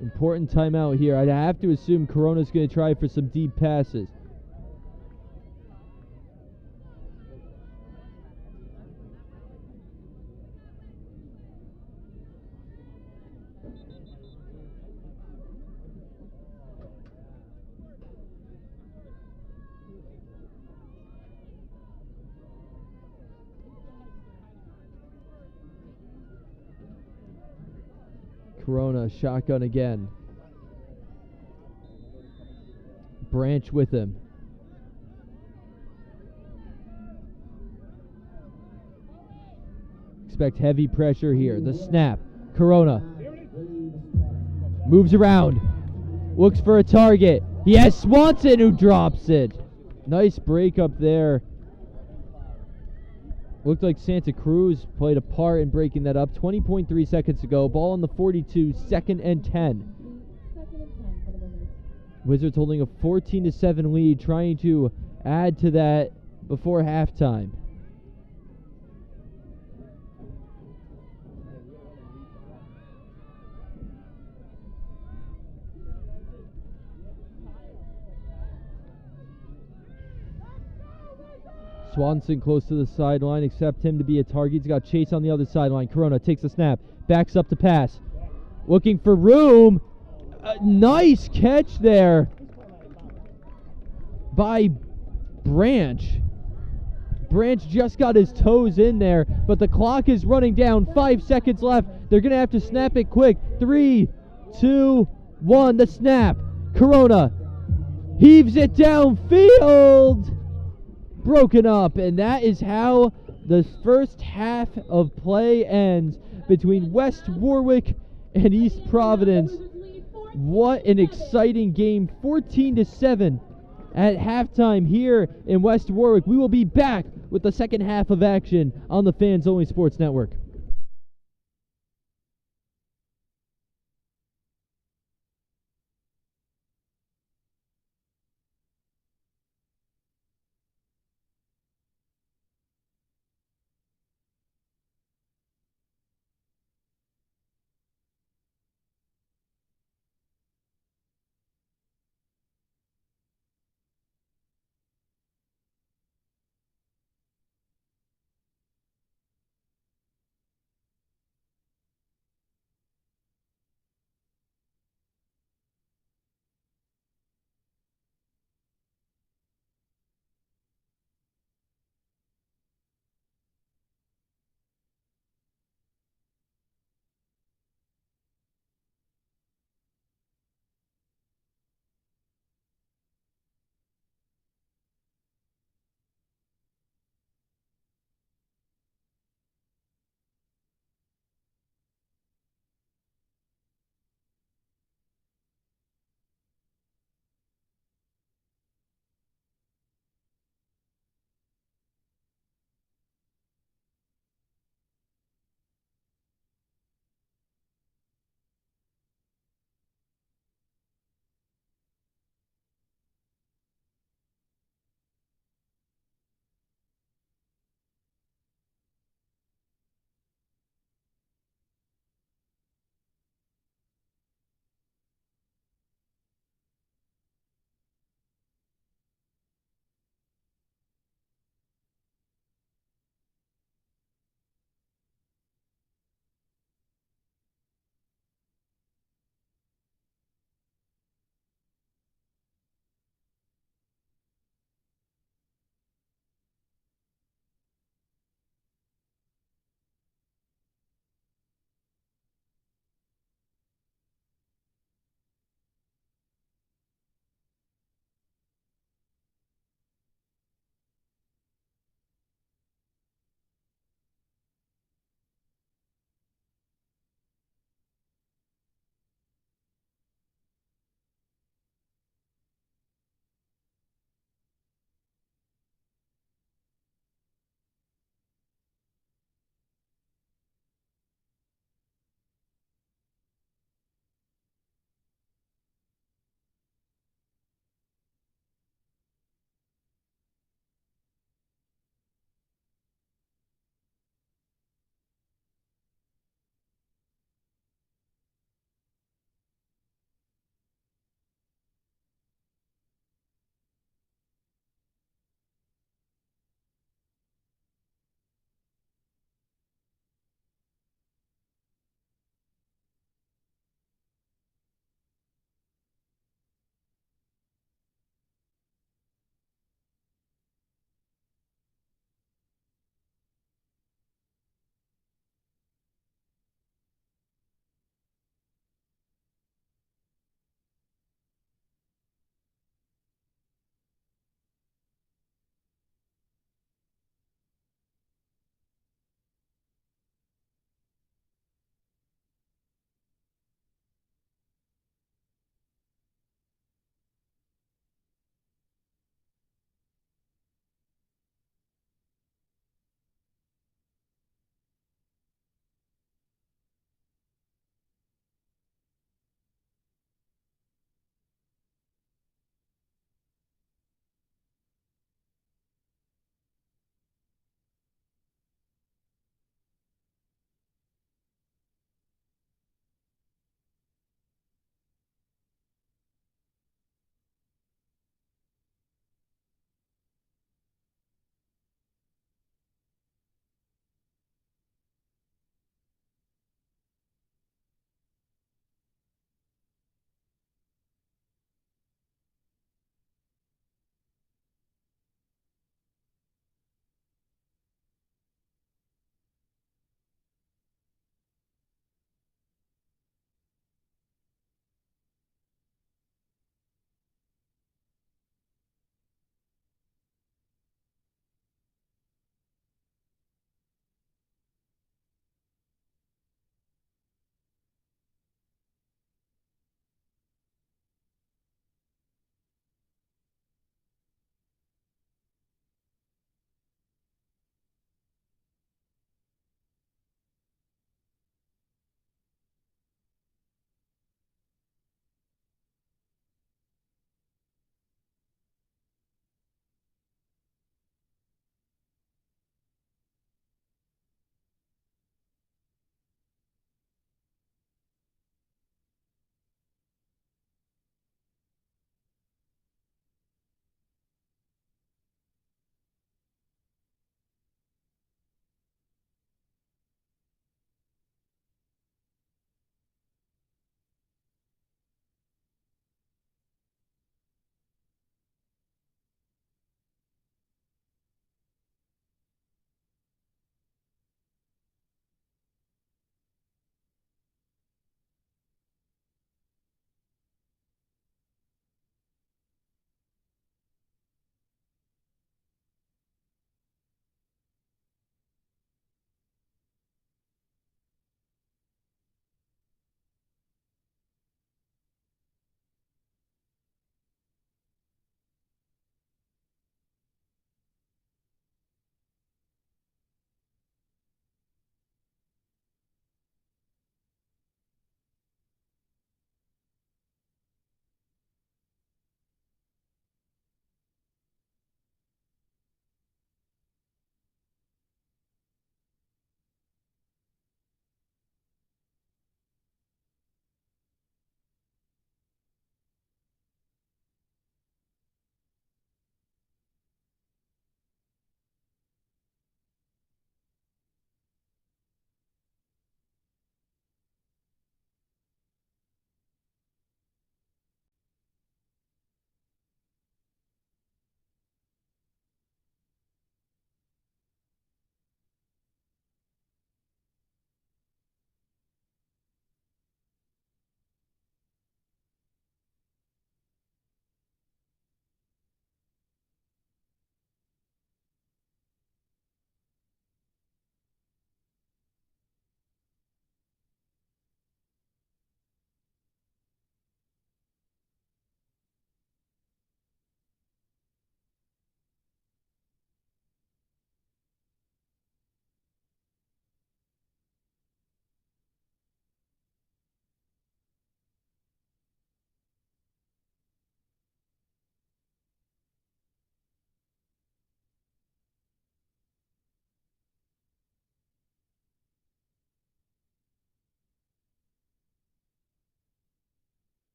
Important timeout here. I'd have to assume Corona's going to try for some deep passes. Corona, shotgun again. Branch with him. Expect heavy pressure here. The snap. Corona moves around. Looks for a target. He has Swanson who drops it. Nice break up there. Looked like Santa Cruz played a part in breaking that up. 20.3 seconds to go. Ball on the 42, 2nd and 10. Wizards holding a 14-7 lead, trying to add to that before halftime. Swanson close to the sideline, accept him to be a target. He's got Chase on the other sideline. Corona takes a snap, backs up to pass. Looking for room. Nice catch there by Branch. Branch just got his toes in there, but the clock is running down. 5 seconds left. They're going to have to snap it quick. 3, 2, 1. The snap. Corona heaves it downfield. Broken up, and that is how the first half of play ends between West Warwick and East Providence. What an exciting game. 14-7 at halftime here in West Warwick. We will be back with the second half of action on the Fans Only Sports Network.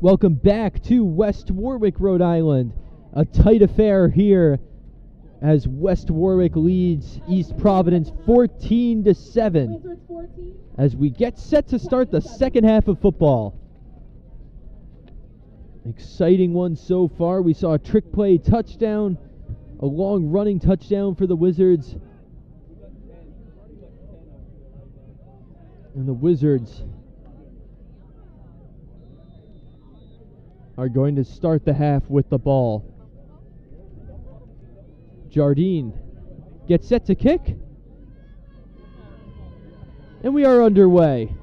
Welcome back to West Warwick, Rhode Island. A tight affair here as West Warwick leads East Providence 14-7 Wizards 14. as we get set to start the second half of football. Exciting one so far. We saw a trick play touchdown, a long running touchdown for the Wizards. And the Wizards are going to start the half with the ball. Jardine gets set to kick. And we are underway.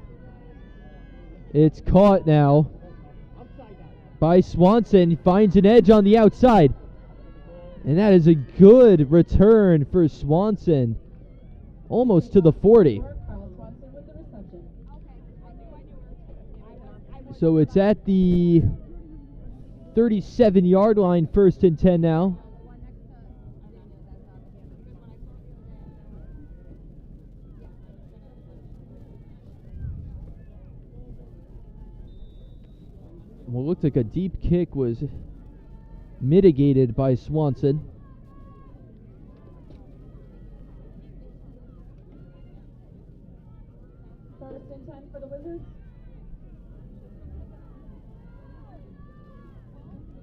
It's caught now by Swanson. He finds an edge on the outside. And that is a good return for Swanson. Almost to the 40. Carl Swanson with the reception. So it's at the 37-yard line, 1st and 10 now. What looked like a deep kick was mitigated by Swanson. First and 10 for the Wizards.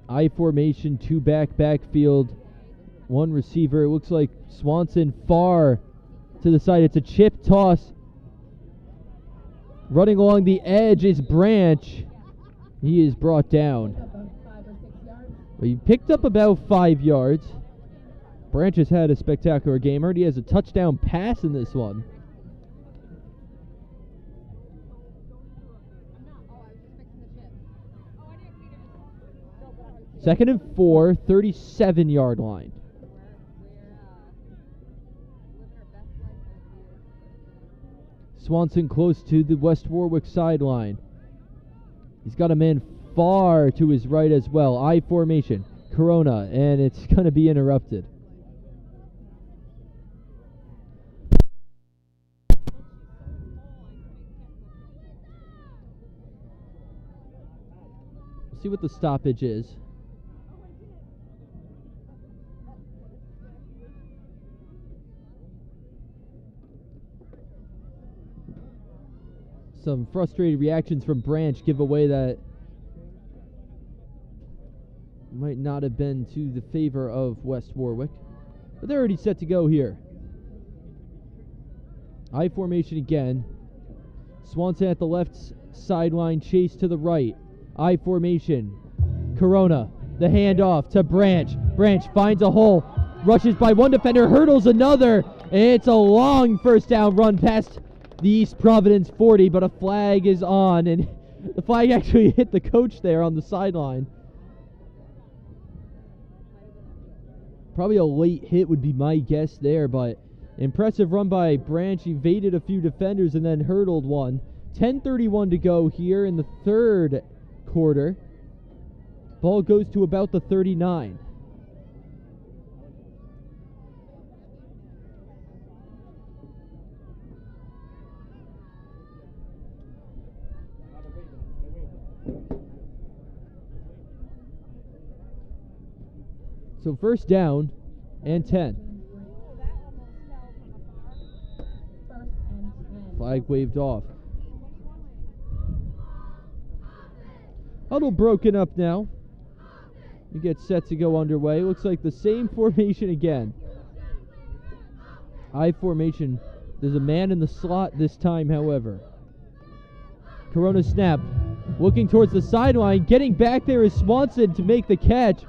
I formation, two backfield, one receiver. It looks like Swanson far to the side. It's a chip toss. Running along the edge is Branch. He is brought down. Up on 5 or 6 yards. Well, he picked up about 5 yards. Branch has had a spectacular game. Already has a touchdown pass in this one. Second and 4, 37-yard line. Swanson close to the West Warwick sideline. He's got a man far to his right as well. I formation, Corona, and it's going to be interrupted. We'll see what the stoppage is. Some frustrated reactions from Branch give away that might not have been to the favor of West Warwick. But they're already set to go here. I formation again. Swanson at the left sideline, Chase to the right. I formation. Corona, the handoff to Branch. Branch finds a hole, rushes by one defender, hurdles another, and it's a long first down run past the East Providence 40, but a flag is on, and the flag actually hit the coach there on the sideline. Probably a late hit would be my guess there, but impressive run by Branch. Evaded a few defenders and then hurdled one. 10:31 to go here in the third quarter. Ball goes to about the 39. So first down and 10. First and 10. Flag waved off. Huddle broken up now. We get set to go underway. Looks like the same formation again. I formation. There's a man in the slot this time, however. Corona snap. Looking towards the sideline. Getting back there is Swanson to make the catch.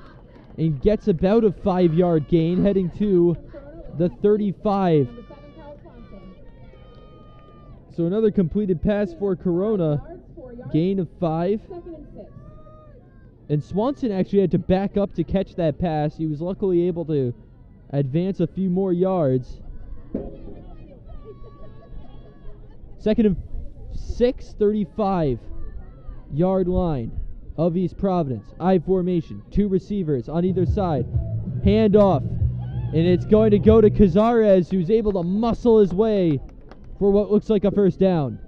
And gets about a 5-yard gain, heading to the 35. Number 7, Carl Swanson. So another completed pass for Corona. 4 yards. Gain of 5. Second and 6. And Swanson actually had to back up to catch that pass. He was luckily able to advance a few more yards. Second and 6, 35-yard line of East Providence. I formation, two receivers on either side. Hand off, and it's going to go to Cazares, who's able to muscle his way for what looks like a first down.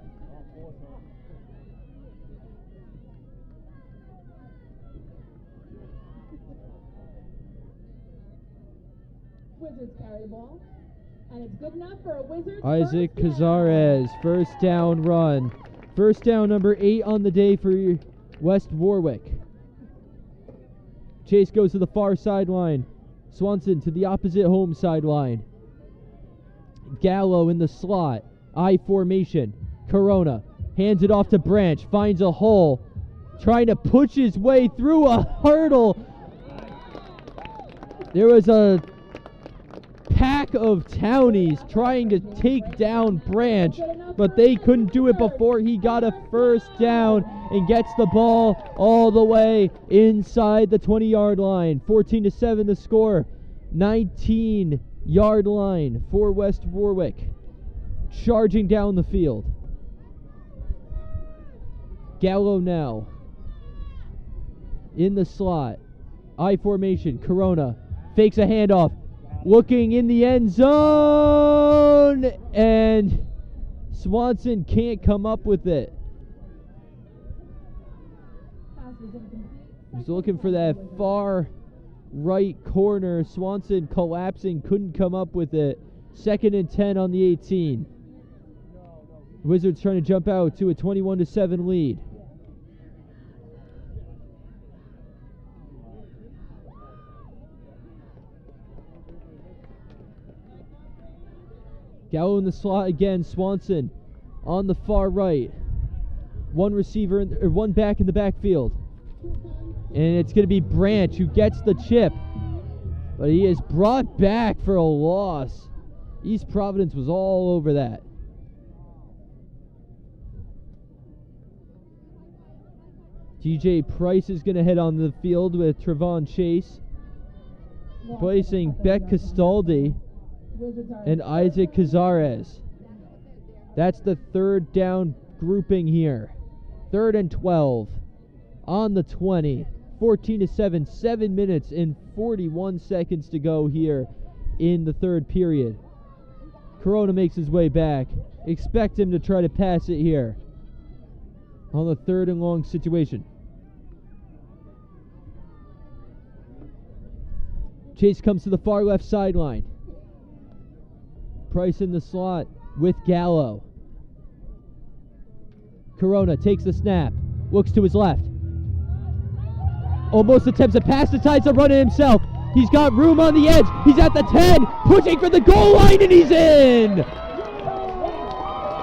carry ball. And it's good enough for a Wizards Isaac first down. Cazares, first down run. First down number 8 on the day for West Warwick. Chase goes to the far sideline. Swanson to the opposite home sideline. Gallo in the slot. I formation. Corona hands it off to Branch. Finds a hole. Trying to push his way through a hurdle. There was a pack of Townies trying to take down Branch, but they couldn't do it before he got a first down and gets the ball all the way inside the 20-yard line. 14-7 the score. 19-yard line for West Warwick. Charging down the field. Gallo now in the slot. I formation. Corona fakes a handoff. Looking in the end zone, and Swanson can't come up with it. Pass was incomplete. He's looking for that far right corner. Swanson collapsing, couldn't come up with it. 2nd and 10 on the 18. Wizards trying to jump out to a 21-7 lead. Gallo in the slot again. Swanson on the far right. One receiver or one back in the backfield. And it's going to be Branch who gets the chip. But he is brought back for a loss. East Providence was all over that. TJ Price is going to head on the field with Trevon Chase. Placing Beck Castaldi and Isaac Cazares. That's the third down grouping here. 3rd and 12 on the 20. 14-7, 7 minutes and 41 seconds to go here in the third period. Corona makes his way back. Expect him to try to pass it here on the 3rd and long situation. Chase comes to the far left sideline. Price in the slot with Gallo. Corona takes the snap, looks to his left. Almost attempts a pass, decides to run it himself. He's got room on the edge. He's at the 10, pushing for the goal line, and he's in!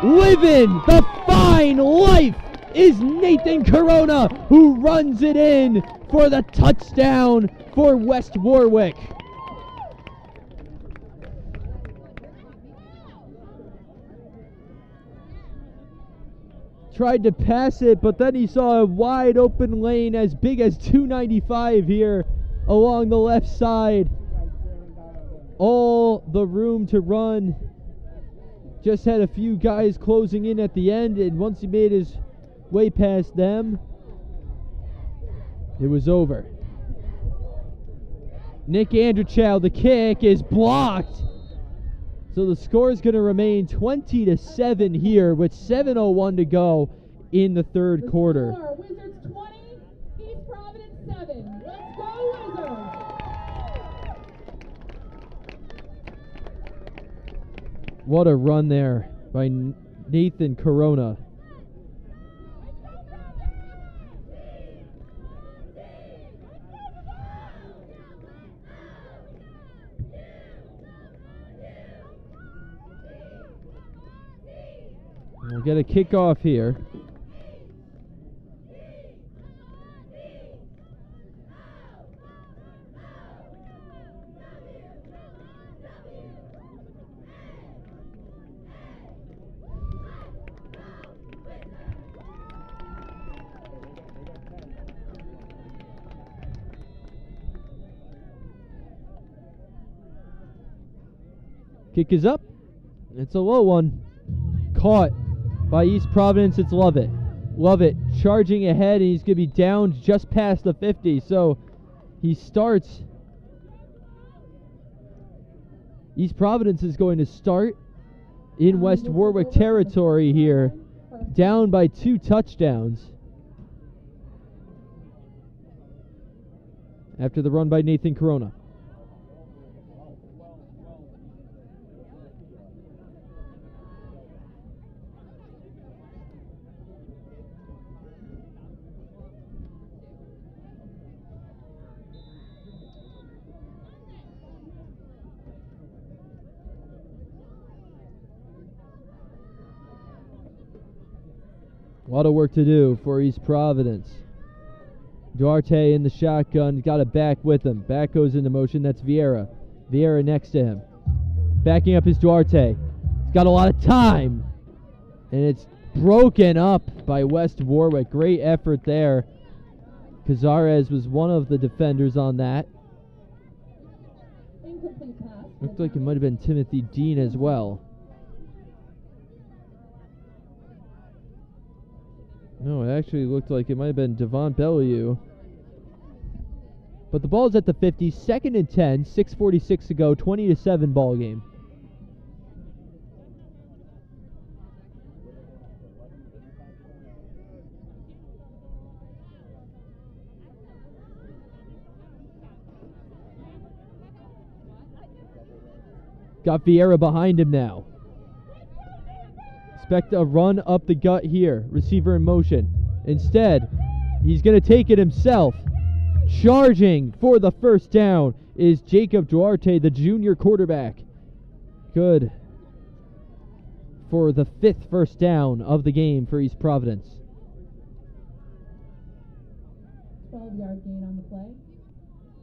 Living the fine life is Nathan Corona, who runs it in for the touchdown for West Warwick. Tried to pass it, but then he saw a wide open lane as big as 295 here along the left side. All the room to run. Just had a few guys closing in at the end, and once he made his way past them, it was over. Nick Andrechow, the kick is blocked. So the score is going to remain 20-7 here with 7:01 to go in the third quarter. Score, Wizards 20, East Providence 7. Let's go Wizards! What a run there by Nathan Corona. We'll get a kickoff here. Kick is up. It's a low one. Caught by East Providence. It's Lovett. Lovett charging ahead, and he's going to be down just past the 50. So he starts. East Providence is going to start in West Warwick territory here, down by 2 touchdowns. After the run by Nathan Corona. A lot of work to do for East Providence. Duarte in the shotgun, got it back with him. Back goes into motion, that's Vieira. Vieira next to him. Backing up is Duarte. He's got a lot of time. And it's broken up by West Warwick. Great effort there. Cazares was one of the defenders on that. Incomplete pass. Looked like it might have been Timothy Dean as well. No, it actually looked like it might have been Devon Bellew. But the ball's at the 50, 2nd and 10, 6:46 to go, 20-7 ball game. Got Vieira behind him now. Expect a run up the gut here. Receiver in motion. Instead, he's going to take it himself. Charging for the first down is Jacob Duarte, the junior quarterback. Good for the 5th first down of the game for East Providence. 12-yard gain on the play.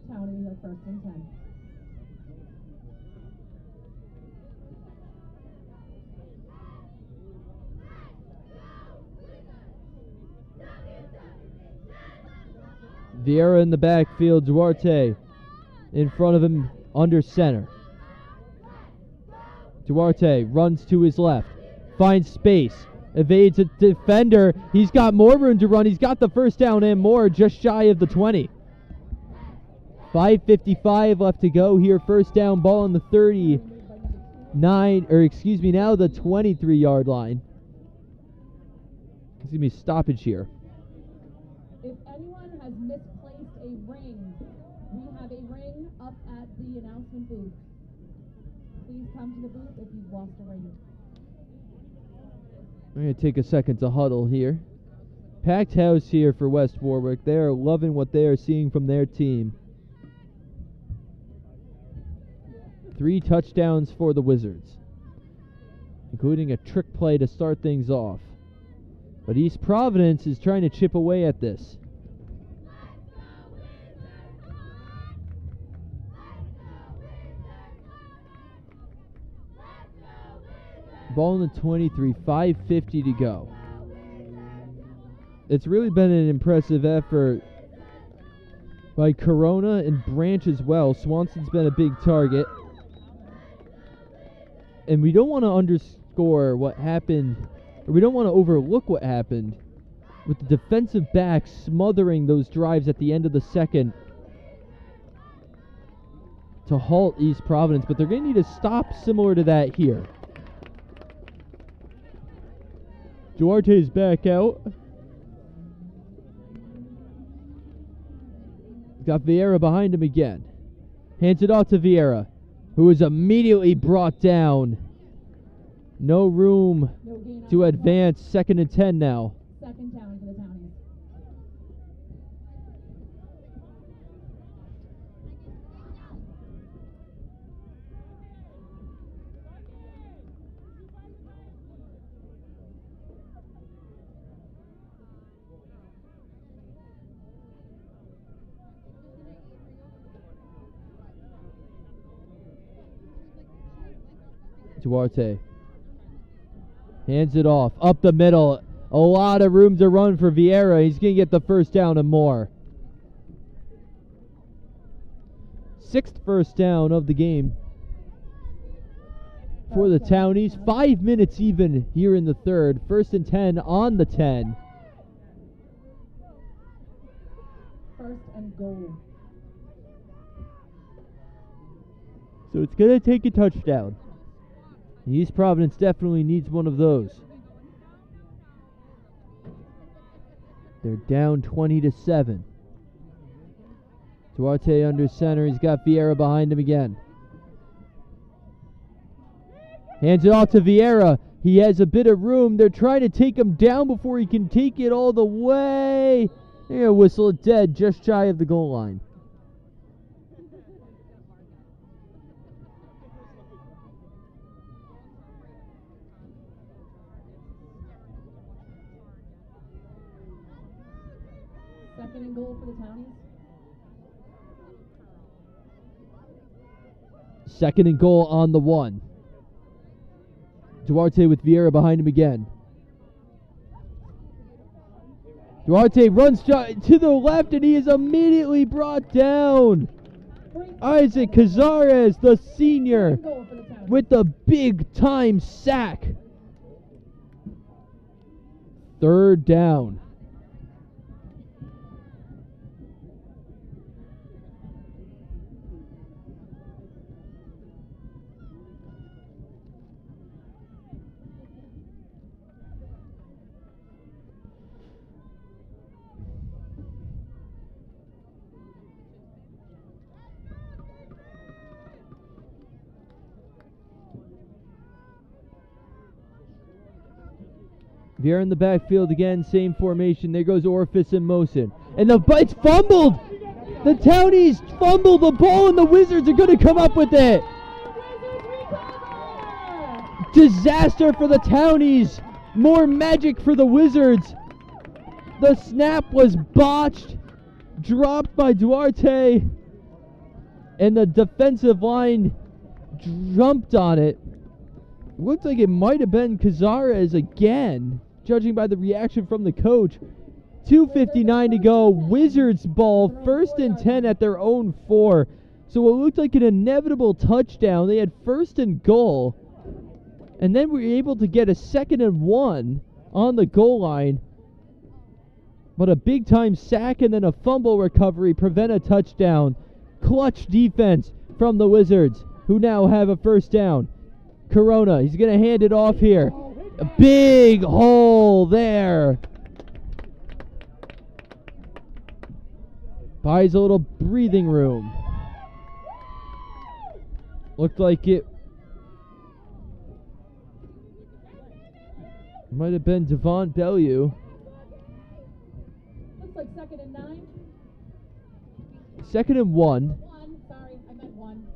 Townies are 1st and 10. Vieira in the backfield, Duarte in front of him under center. Duarte runs to his left, finds space, evades a defender. He's got more room to run. He's got the first down and more, just shy of the 20. 5:55 left to go here. First down, ball on the 39, now the 23-yard line. It's going to be stoppage here. If anyone has misplaced a ring, we have a ring up at the announcement booth. Please come to the booth if you've lost a ring. I'm going to take a second to huddle here. Packed house here for West Warwick. They are loving what they are seeing from their team. 3 touchdowns for the Wizards, including a trick play to start things off. But East Providence is trying to chip away at this. Ball in the 23, 5:50 to go. It's really been an impressive effort by Corona and Branch as well. Swanson's been a big target. And we don't want to underscore what happened, or we don't want to overlook what happened with the defensive backs smothering those drives at the end of the second to halt East Providence, but they're going to need a stop similar to that here. Duarte's back out. Got Vieira behind him again. Hands it off to Vieira, who is immediately brought down. No room to advance. 2nd and 10 now. 2nd down for the Townies. Duarte hands it off. Up the middle. A lot of room to run for Vieira. He's going to get the first down and more. 6th first down of the game for the Townies. 5 minutes even here in the third. 1st and 10 on the 10. 1st and goal. So it's going to take a touchdown. East Providence definitely needs one of those. They're down 20-7. Duarte under center. He's got Vieira behind him again. Hands it off to Vieira. He has a bit of room. They're trying to take him down before he can take it all the way. They're going to whistle it dead just shy of the goal line. Second and goal for the Townies. Second and goal on the 1. Duarte with Vieira behind him again. Duarte runs to the left, and he is immediately brought down. Isaac Cazares, the senior, with the big-time sack. Third down. Vieira in the backfield again, same formation. There goes Orifice in motion. And it's fumbled! The Townies fumble the ball, and the Wizards are going to come up with it! Disaster for the Townies! More magic for the Wizards! The snap was botched, dropped by Duarte, and the defensive line jumped on it. Looked like it might have been Cazares again, judging by the reaction from the coach. 2:59 to go. Wizards ball, 1st and 10 at their own 4. So what looked like an inevitable touchdown. They had 1st and goal, and then we were able to get a 2nd and 1 on the goal line. But a big-time sack and then a fumble recovery prevent a touchdown. Clutch defense from the Wizards, who now have a 1st down. Corona, he's going to hand it off here. A big hole there. Buys a little breathing room. Looked like it might have been Devon Bellew. Looks like 2nd and 9. 2nd and 1. 1. Sorry, I meant 1.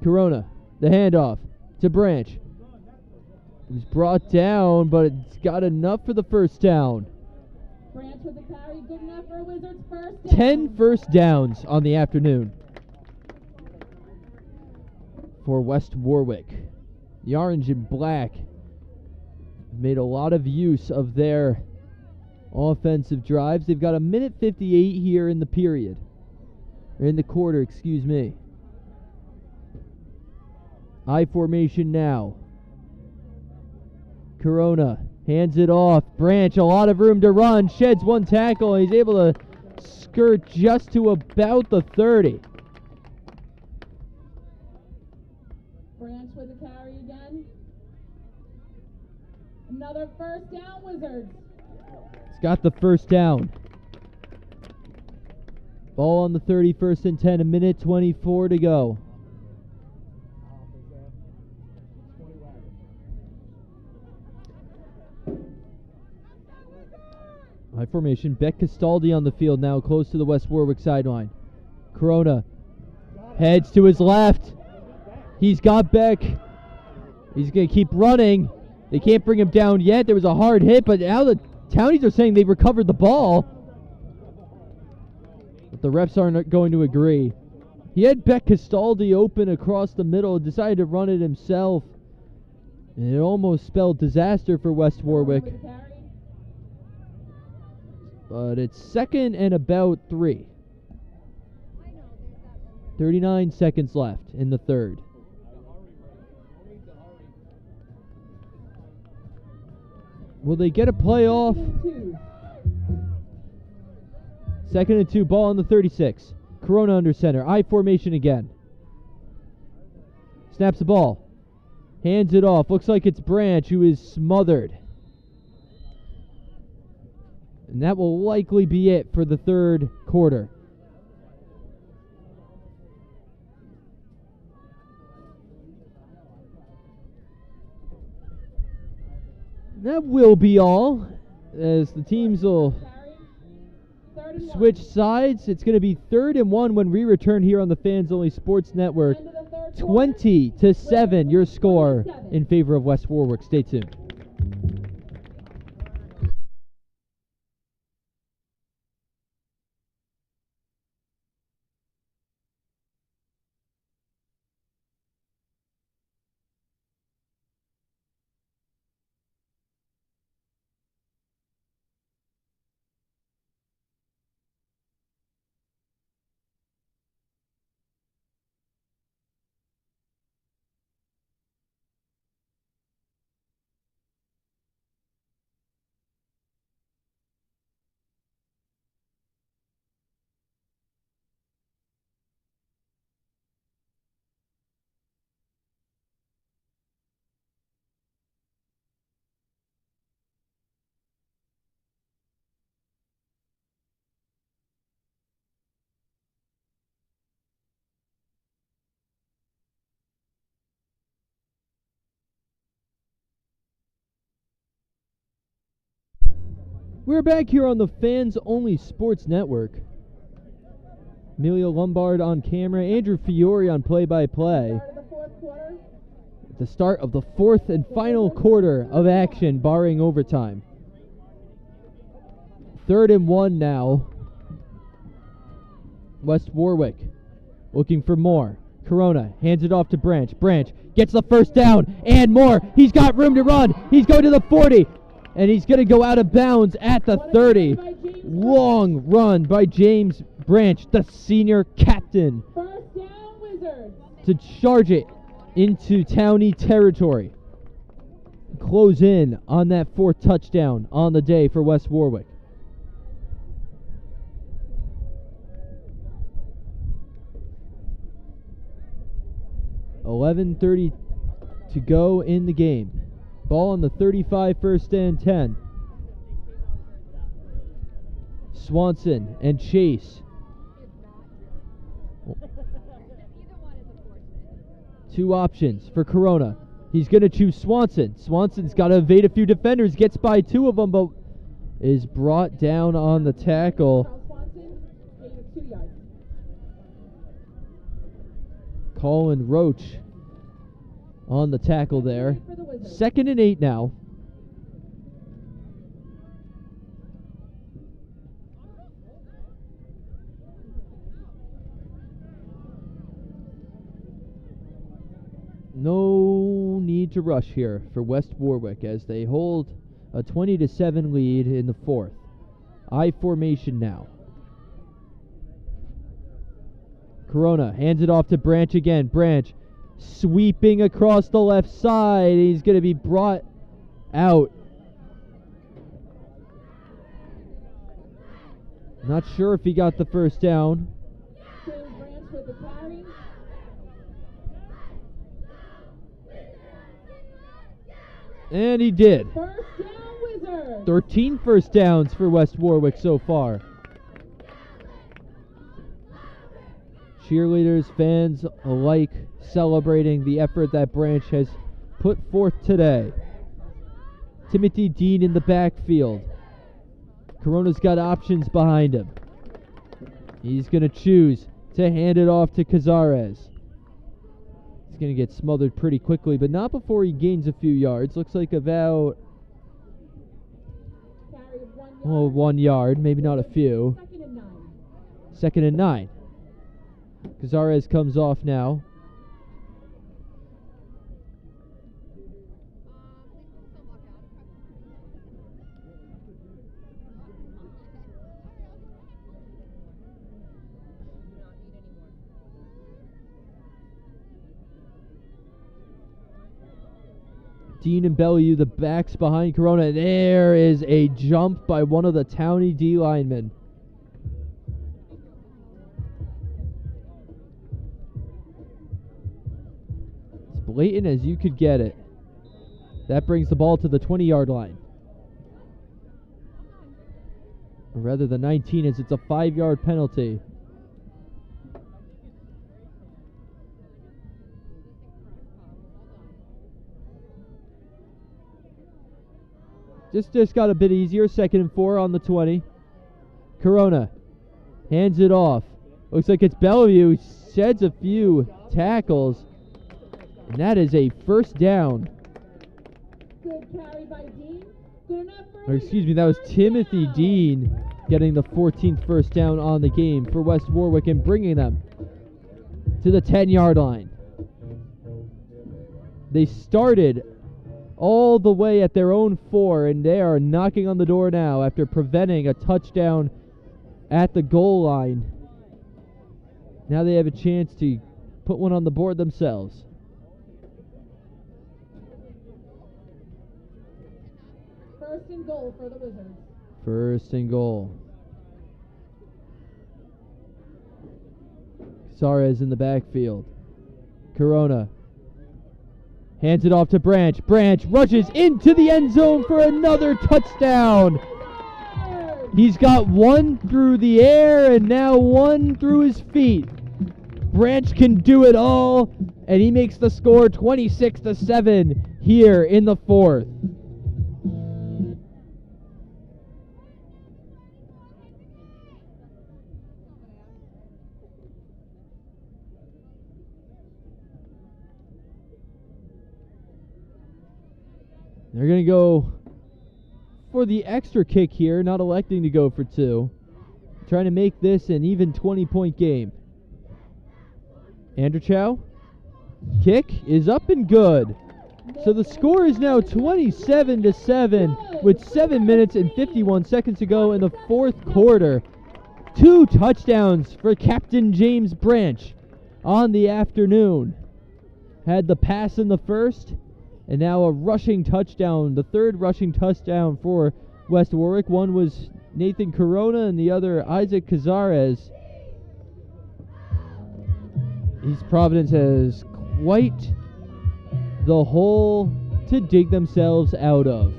Corona, the handoff to Branch. It was brought down, but it's got enough for the 1st down. Branch with the carry, good enough for a Wizards 1st down. 10 1st downs on the afternoon for West Warwick. The orange and black made a lot of use of their offensive drives. They've got a minute 58 here in the period. Or in the quarter, excuse me. I formation now. Corona hands it off. Branch, a lot of room to run. Sheds 1 tackle, and he's able to skirt just to about the 30. Branch with the carry again. Another 1st down, Wizards. He's got the 1st down. Ball on the 30, 1st and 10, a minute 24 to go. High formation. Beck Castaldi on the field now, close to the West Warwick sideline. Corona heads to his left. He's got Beck. He's going to keep running. They can't bring him down yet. There was a hard hit, but now the Townies are saying they recovered the ball. But the refs aren't going to agree. He had Beck Castaldi open across the middle, decided to run it himself. And it almost spelled disaster for West Warwick. But it's 2nd and about 3. 39 seconds left in the 3rd. Will they get a playoff? 2nd and 2, ball on the 36. Corona under center. I formation again. Snaps the ball. Hands it off. Looks like it's Branch who is smothered. And that will likely be it for the 3rd quarter. That will be all, as the teams will switch sides. It's going to be 3rd and 1 when we return here on the Fans Only Sports Network. 20-7, your score in favor of West Warwick. Stay tuned. We're back here on the Fans Only Sports Network. Emilio Lombard on camera, Andrew Fiore on play-by-play. At the start of the fourth and final quarter of action, barring overtime. 3rd and 1 now. West Warwick looking for more. Corona hands it off to Branch. Branch gets the first down and more. He's got room to run. He's going to the 40. And he's going to go out of bounds at the 30. Long run by James Branch, the senior captain, First down, Wizards. to charge it into Townie territory. Close in on that 4th touchdown on the day for West Warwick. $11:30 to go in the game. Ball on the 35, 1st and 10. Swanson and Chase. Two options for Corona. He's going to choose Swanson. Swanson's got to evade a few defenders, gets by 2 of them, but is brought down on the tackle. Swanson, gain of 2 yards. Colin Roach on the tackle there. 2nd and 8 now. No need to rush here for West Warwick as they hold a 20-7 lead in the 4th. I formation now. Corona hands it off to Branch again. Branch sweeping across the left side. He's going to be brought out. Not sure if he got the first down. Branch with the carry. And he did. First down, Wizards. 13 first downs for West Warwick so far. Cheerleaders, fans alike celebrating the effort that Branch has put forth today. Timothy Dean in the backfield. Corona's got options behind him. He's going to choose to hand it off to Cazares. He's going to get smothered pretty quickly, but not before he gains a few yards. Looks like about 1 yard, maybe not a few. 2nd and 9. 2nd and 9. Cazares comes off now. Dean and Bellew, the backs behind Corona. There is a jump by one of the Townie D linemen. As blatant as you could get it. That brings the ball to the 20-yard line. Or rather the 19, as it's a 5-yard penalty. Just got a bit easier. 2nd and 4 on the 20. Corona hands it off. Looks like it's Bellew. Sheds a few tackles. And that is a first down. Good carry by Dean. Good enough for Or excuse me, that was first Timothy down. Dean getting the 14th first down on the game for West Warwick and bringing them to the 10-yard line. They started all the way at their own 4, and they are knocking on the door now after preventing a touchdown at the goal line. Now they have a chance to put one on the board themselves. First and goal for the Wizards. First and goal. Suarez in the backfield. Corona hands it off to Branch. Branch rushes into the end zone for another touchdown. He's got one through the air and now one through his feet. Branch can do it all, and he makes the score 26-7 here in the fourth. They're going to go for the extra kick here, not electing to go for 2. Trying to make this an even 20-point game. Anderchow, kick is up and good. So the score is now 27-7 with 7 minutes and 51 seconds to go in the fourth quarter. 2 touchdowns for Captain James Branch on the afternoon. Had the pass in the first, and now a rushing touchdown, the third rushing touchdown for West Warwick. One was Nathan Corona and the other Isaac Cazares. East Providence has quite the hole to dig themselves out of.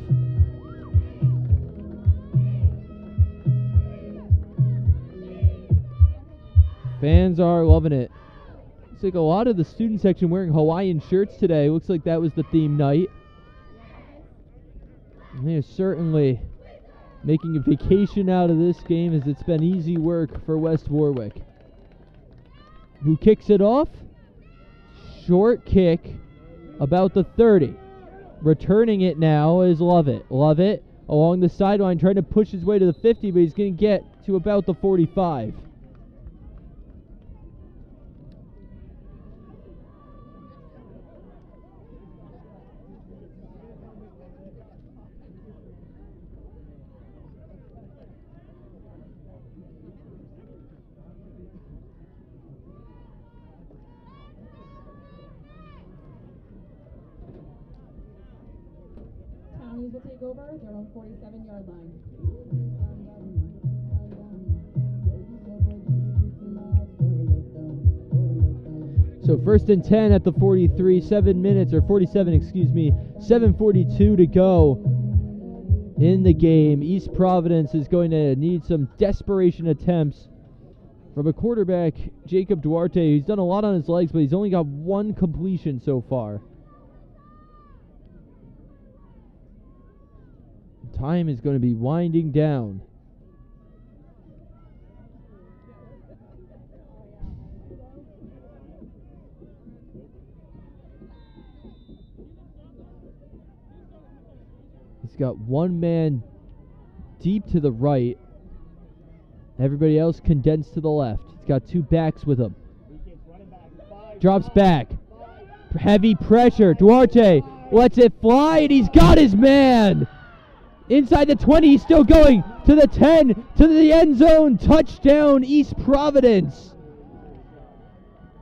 Fans are loving it. Looks like a lot of the student section wearing Hawaiian shirts today. Looks like that was the theme night. And they are certainly making a vacation out of this game, as it's been easy work for West Warwick. Who kicks it off? Short kick about the 30. Returning it now is Lovett. Lovett along the sideline trying to push his way to the 50, but he's going to get to about the 45. Townies will take over their own 47-yard line. So first and 10 at the 43, 7 minutes, or 47, excuse me, 7:42 to go in the game. East Providence is going to need some desperation attempts from a quarterback, Jacob Duarte, who's done a lot on his legs, but he's only got 1 completion so far. Time is going to be winding down. He's got 1 man deep to the right. Everybody else condensed to the left. He's got 2 backs with him. Drops back. Heavy pressure. Duarte lets it fly, and he's got his man. Inside the 20, he's still going to the 10, to the end zone. Touchdown, East Providence.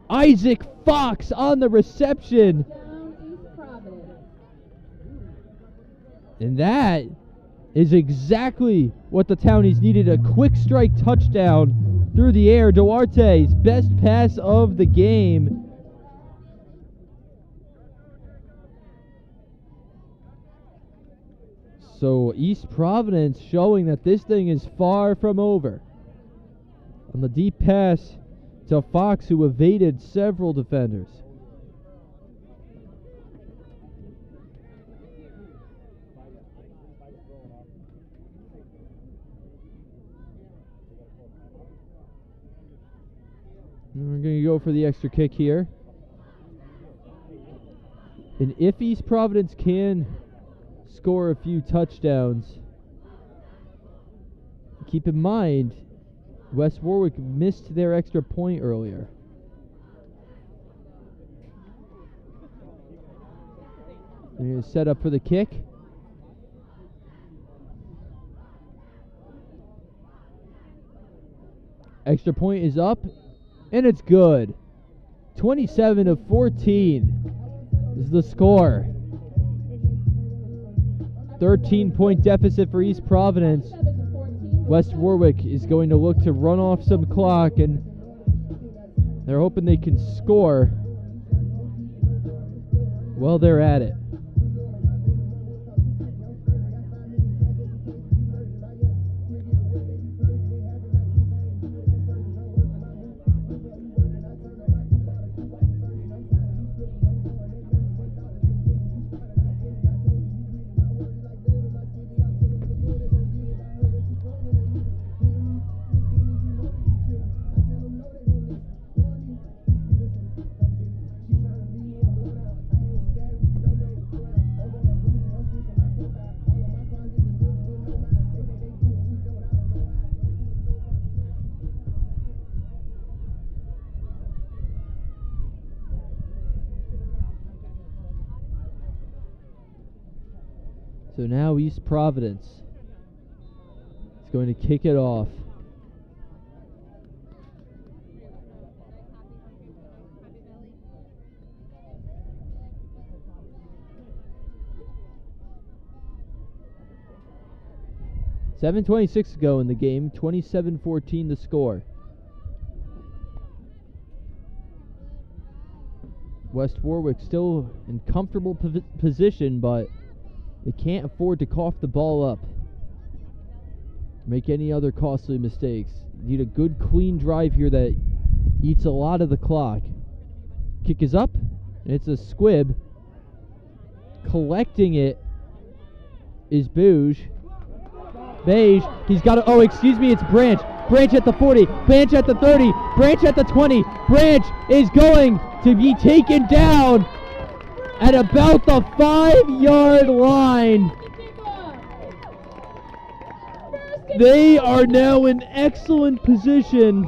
Isaac Fox on the reception. Down East Providence. And that is exactly what the Townies needed. A quick strike touchdown through the air. Duarte's best pass of the game. So East Providence showing that this thing is far from over. On the deep pass to Fox, who evaded several defenders. And we're going to go for the extra kick here. And if East Providence can score a few touchdowns, keep in mind, West Warwick missed their extra point earlier. They're going to set up for the kick. Extra point is up, and it's good. 27-14 is the score. 13-point deficit for East Providence. West Warwick is going to look to run off some clock, and they're hoping they can score while they're at it. So now East Providence is going to kick it off. .26 to go in the game, 27-14 the score. West Warwick still in comfortable position, but they can't afford to cough the ball up, make any other costly mistakes. Need a good, clean drive here that eats a lot of the clock. Kick is up, and it's a squib. Collecting it is Beige. He's got to, it's Branch. Branch at the 40, Branch at the 30, Branch at the 20. Branch is going to be taken down at about the 5-yard line. They are now in excellent position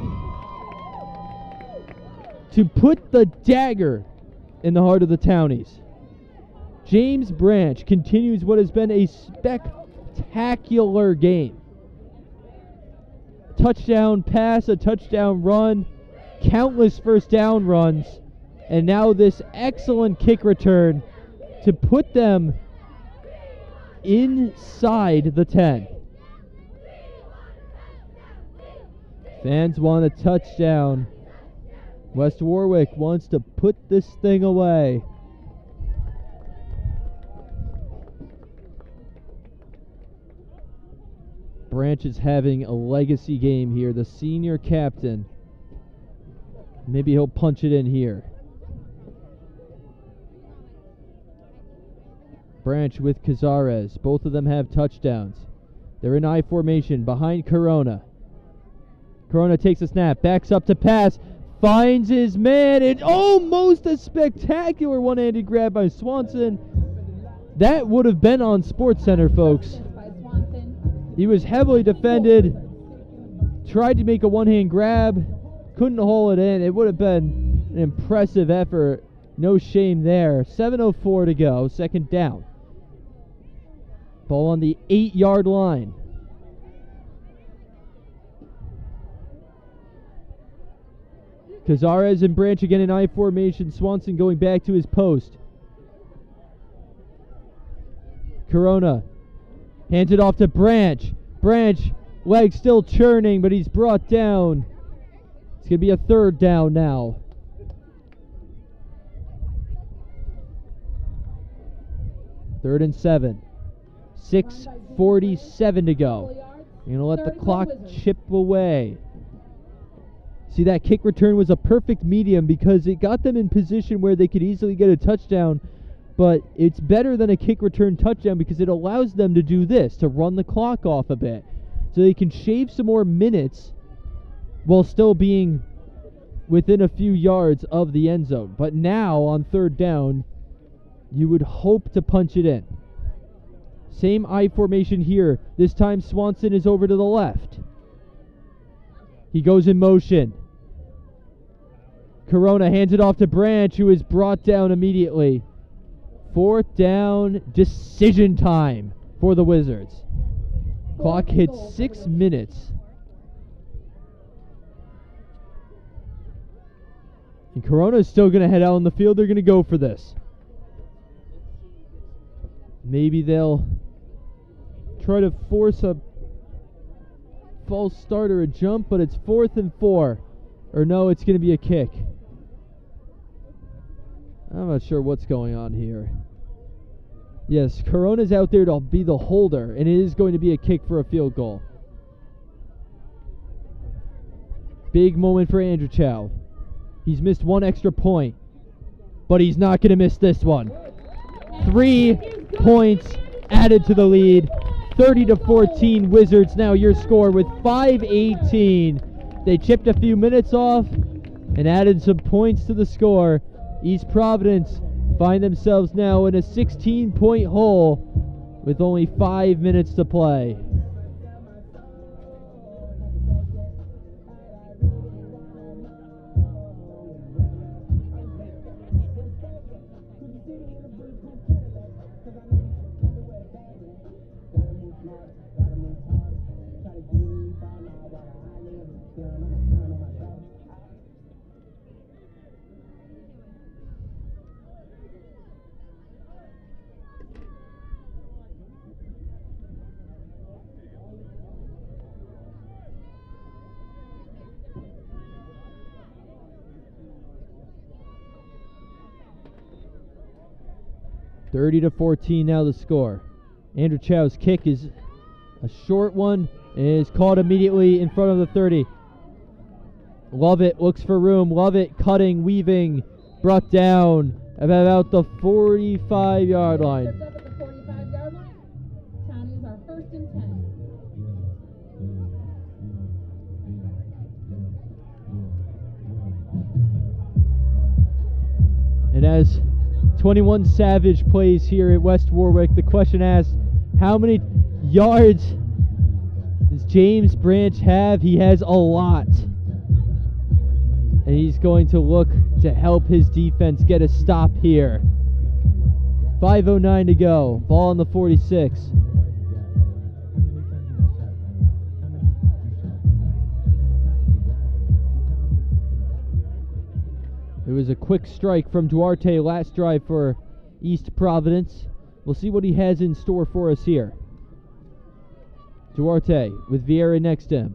to put the dagger in the heart of the Townies. James Branch continues what has been a spectacular game. Touchdown pass, a touchdown run, countless first down runs, and now this excellent kick return to put them inside the 10. Fans want a touchdown. West Warwick wants to put this thing away. Branch is having a legacy game here, the senior captain. Maybe he'll punch it in here. Branch with Cazares. Both of them have touchdowns. They're in I formation behind Corona. Corona takes a snap, backs up to pass, finds his man, and almost a spectacular one-handed grab by Swanson. That would have been on SportsCenter, folks. He was heavily defended, tried to make a one-hand grab, couldn't haul it in. It would have been an impressive effort. No shame there. 7:04 to go, second down. Ball on the 8-yard line. Cazares and Branch again in I formation. Swanson going back to his post. Corona hands it off to Branch. Branch, leg still churning, but he's brought down. It's going to be a third down now. Third and 7. 6:47 to go. You're going to let the clock chip away. See, that kick return was a perfect medium because it got them in position where they could easily get a touchdown, but it's better than a kick return touchdown because it allows them to do this, to run the clock off a bit, so they can shave some more minutes while still being within a few yards of the end zone. But now, on third down, You would hope to punch it in. Same I formation here. This time Swanson is over to the left. He goes in motion. Corona hands it off to Branch, who is brought down immediately. 4th down, decision time for the Wizards. Clock hits 6 minutes. And Corona is still going to head out on the field. They're going to go for this. Maybe they'll try to force a false start or a jump, but it's 4th and 4. Or no, it's going to be a kick. I'm not sure what's going on here. Yes, Corona's out there to be the holder, and it is going to be a kick for a field goal. Big moment for Andrew Chow. He's missed one extra point, but he's not going to miss this one. 3 points added to the lead. 30-14 Wizards now your score with 5:18. They chipped a few minutes off and added some points to the score. East Providence find themselves now in a 16-point hole with only 5 minutes to play. (30-14) now the score. Andrew Chow's kick is a short one and is caught immediately in front of the 30. Lovett looks for room. Lovett cutting, weaving, brought down about the 45-yard line. Tripped up at the 45-yard line. Townies are 1st and 10. And as 21 Savage plays here at West Warwick, the question asks, how many yards does James Branch have? He has a lot. And he's going to look to help his defense get a stop here. 5:09 to go. Ball on the 46. It was a quick strike from Duarte last drive for East Providence. We'll see what he has in store for us here. Duarte with Vieira next to him.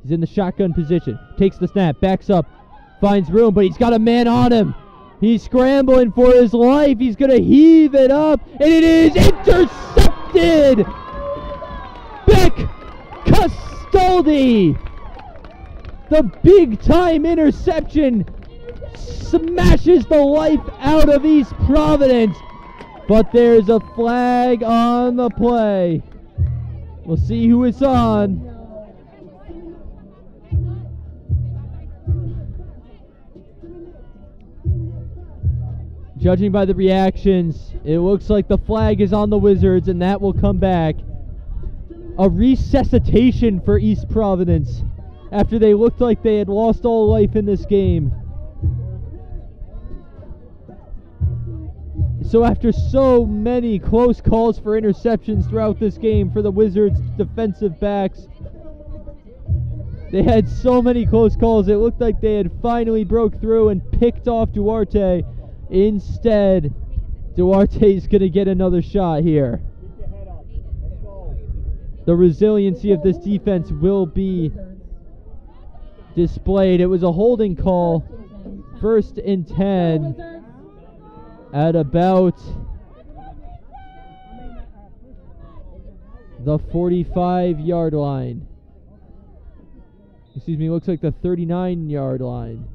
He's in the shotgun position. Takes the snap, backs up, finds room, but he's got a man on him. He's scrambling for his life. He's going to heave it up, and it is intercepted! Beck Castaldi! The big-time interception smashes the life out of East Providence. But there's a flag on the play. We'll see who it's on. Judging by the reactions, it looks like the flag is on the Wizards, and that will come back. A resuscitation for East Providence after they looked like they had lost all life in this game. So after so many close calls for interceptions throughout this game for the Wizards defensive backs, they had so many close calls, it looked like they had finally broke through and picked off Duarte. Instead, Duarte's going to get another shot here. The resiliency of this defense will be displayed. It was a holding call. 1st and 10 at about the 45-yard line. Excuse me, looks like the 39-yard line.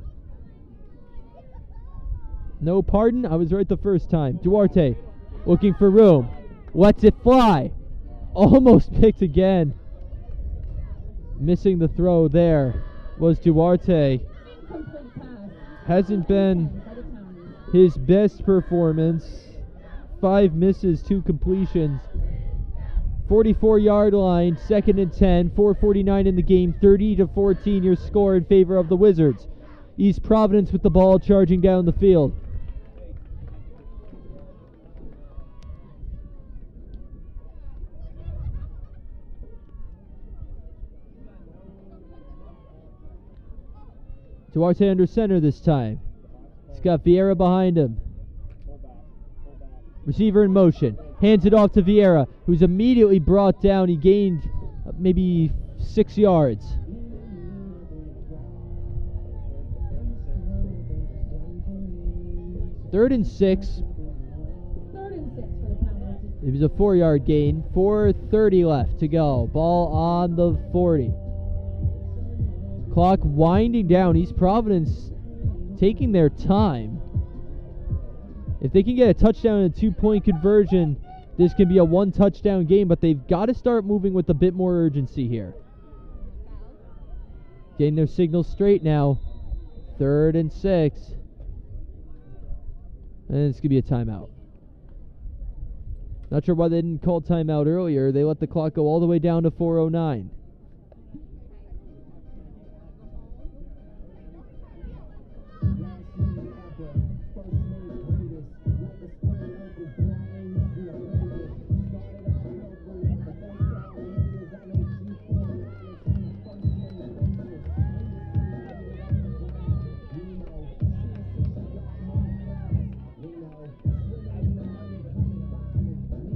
No pardon, I was right the first time. Duarte looking for room. Lets it fly. Almost picked again. Missing the throw there was Duarte. Hasn't been his best performance. 5 misses, 2 completions. 44-yard line, 2nd and 10, 4:49 in the game, 30-14 your score in favor of the Wizards. East Providence with the ball charging down the field. Duarte under center this time. He's got Vieira behind him. Receiver in motion. Hands it off to Vieira, who's immediately brought down. He gained maybe 6 yards. Third and 6. 3rd and 6 for the Townies. It was a 4-yard gain. 4:30 left to go. Ball on the 40. Clock winding down. East Providence taking their time. If they can get a touchdown and a 2-point conversion, this can be a 1-touchdown game, but they've got to start moving with a bit more urgency here. Getting their signals straight now. 3rd and 6. And it's going to be a timeout. Not sure why they didn't call timeout earlier. They let the clock go all the way down to 4:09.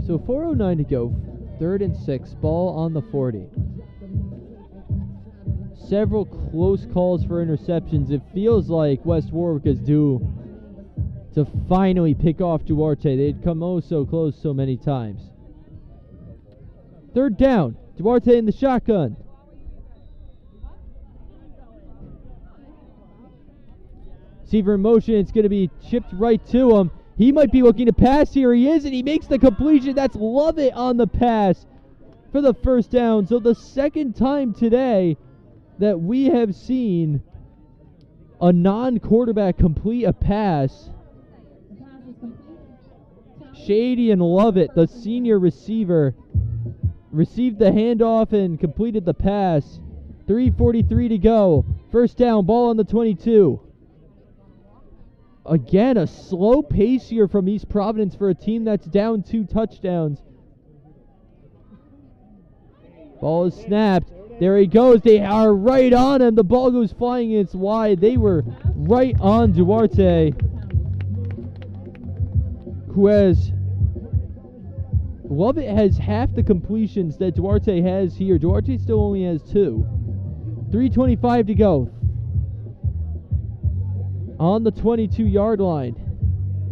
So 4:09 to go, 3rd and 6, ball on the 40. Several close calls for interceptions. It feels like West Warwick is due to finally pick off Duarte. They'd come oh so close so many times. 3rd down, Duarte in the shotgun. Receiver in motion, it's going to be chipped right to him. He might be looking to pass here. He is, and he makes the completion. That's Lovett on the pass for the 1st down. So the 2nd time today that we have seen a non-quarterback complete a pass. Shady and Lovett, the senior receiver, received the handoff and completed the pass. 3:43 to go. 1st down, ball on the 22. Again, a slow pace here from East Providence for a team that's down 2 touchdowns. Ball is snapped. There he goes. They are right on him. The ball goes flying. It's wide. They were right on Duarte, who has... Lovett has half the completions that Duarte has here. Duarte still only has 2. 3:25 to go. On the 22-yard line.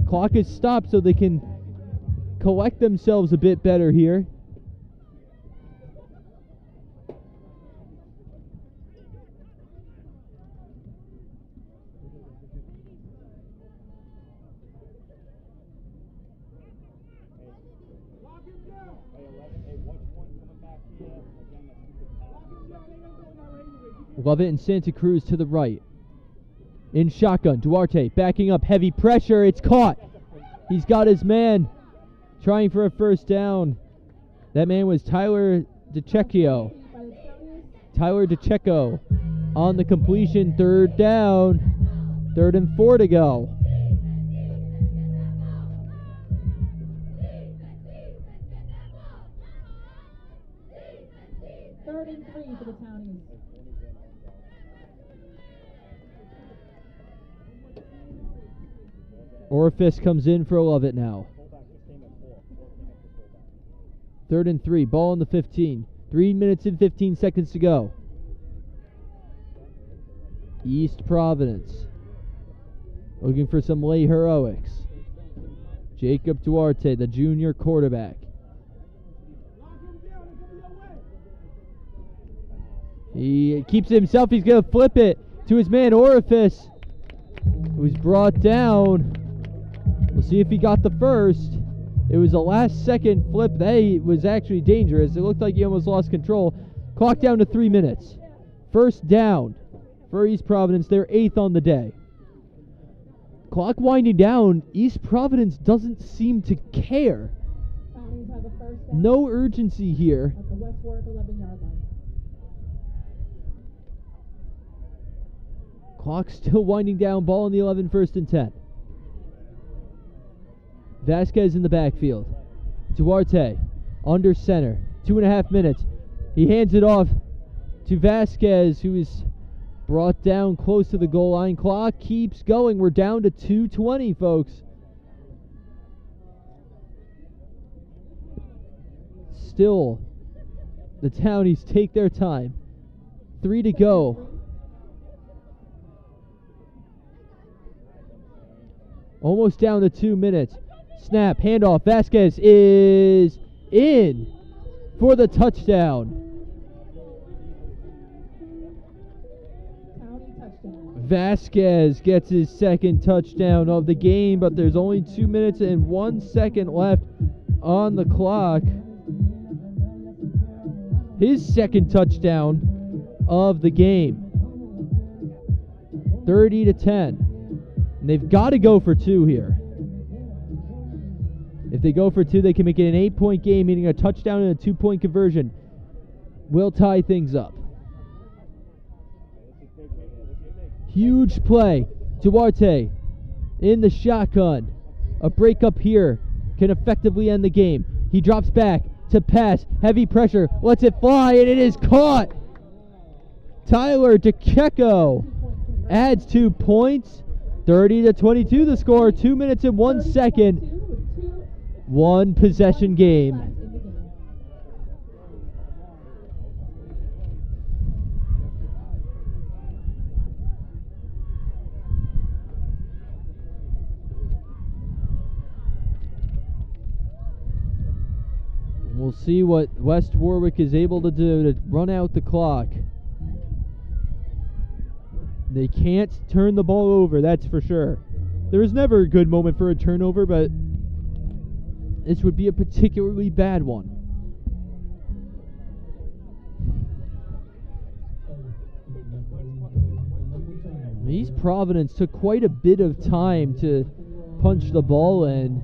Clock is stopped so they can collect themselves a bit better here. Lovett and Santa Cruz to the right. In shotgun, Duarte backing up, heavy pressure, it's caught. He's got his man trying for a 1st down. That man was Tyler DeCecchio. Tyler DeCecco on the completion, 3rd down. 3rd and 4 to go. Third and 3 for the Townies. Orifice comes in for Lovett now. 3rd and 3, ball on the 15. 3 minutes and 15 seconds to go. East Providence looking for some late heroics. Jacob Duarte, the junior quarterback. He keeps it himself. He's going to flip it to his man Orifice, who's brought down. We'll see if he got the 1st. It was a last-second flip. That was actually dangerous. It looked like he almost lost control. Clock down to 3 minutes. 1st down for East Providence. They're 8th on the day. Clock winding down. East Providence doesn't seem to care. Townies have a first down No urgency here. at the West Warwick 11-yard line. Clock still winding down. Ball on the 11, 1st and 10. Vasquez in the backfield. Duarte under center. 2.5 minutes. He hands it off to Vasquez, who is brought down close to the goal line. Clock keeps going. We're down to 2:20, folks. Still, the Townies take their time. 3 to go. Almost down to 2 minutes. Snap, handoff. Vasquez is in for the touchdown. Townie touchdown. Vasquez gets his second touchdown of the game, but there's only 2 minutes and 1 second left on the clock. His second touchdown of the game. 30 to 10. And they've got to go for 2 here. If they go for 2, they can make it an 8-point game, meaning a touchdown and a 2-point conversion will tie things up. Huge play. Duarte in the shotgun. A break up here can effectively end the game. He drops back to pass. Heavy pressure. Lets it fly, and it is caught. Tyler DeKecko adds 2 points. 30 to 22 the score. 2 minutes and 1 second. 1 possession game. We'll see what West Warwick is able to do to run out the clock. They can't turn the ball over, that's for sure. There is never a good moment for a turnover, but this would be a particularly bad one. East Providence took quite a bit of time to punch the ball in.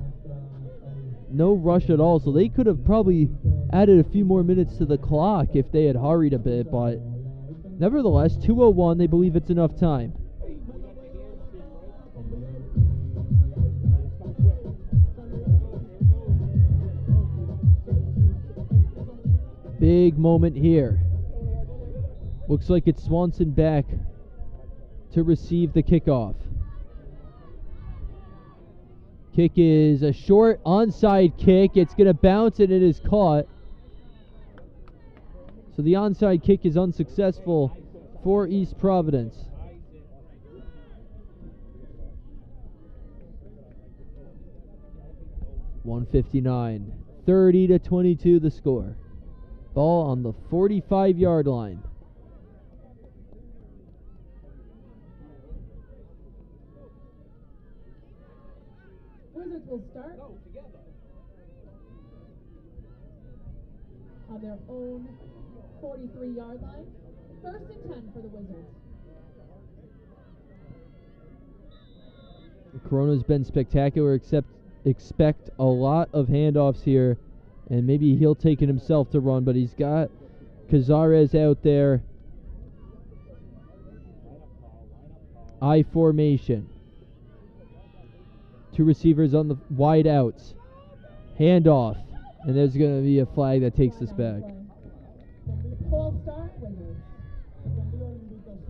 No rush at all, so they could have probably added a few more minutes to the clock if they had hurried a bit, but nevertheless, 2:01, they believe it's enough time. Big moment here. Looks like it's Swanson back to receive the kickoff. Kick is a short onside kick. It's going to bounce and it is caught. So the onside kick is unsuccessful for East Providence. .159. 30 to 22 the score. Ball on the 45-yard line. Wizards will start on their own 43-yard line. 1st and 10 for the Wizards. Corona's been spectacular, expect a lot of handoffs here, and maybe he'll take it himself to run, but he's got Cazares out there. I formation. 2 receivers on the wide outs. Handoff. And there's going to be a flag that takes us back. False start, Wizards.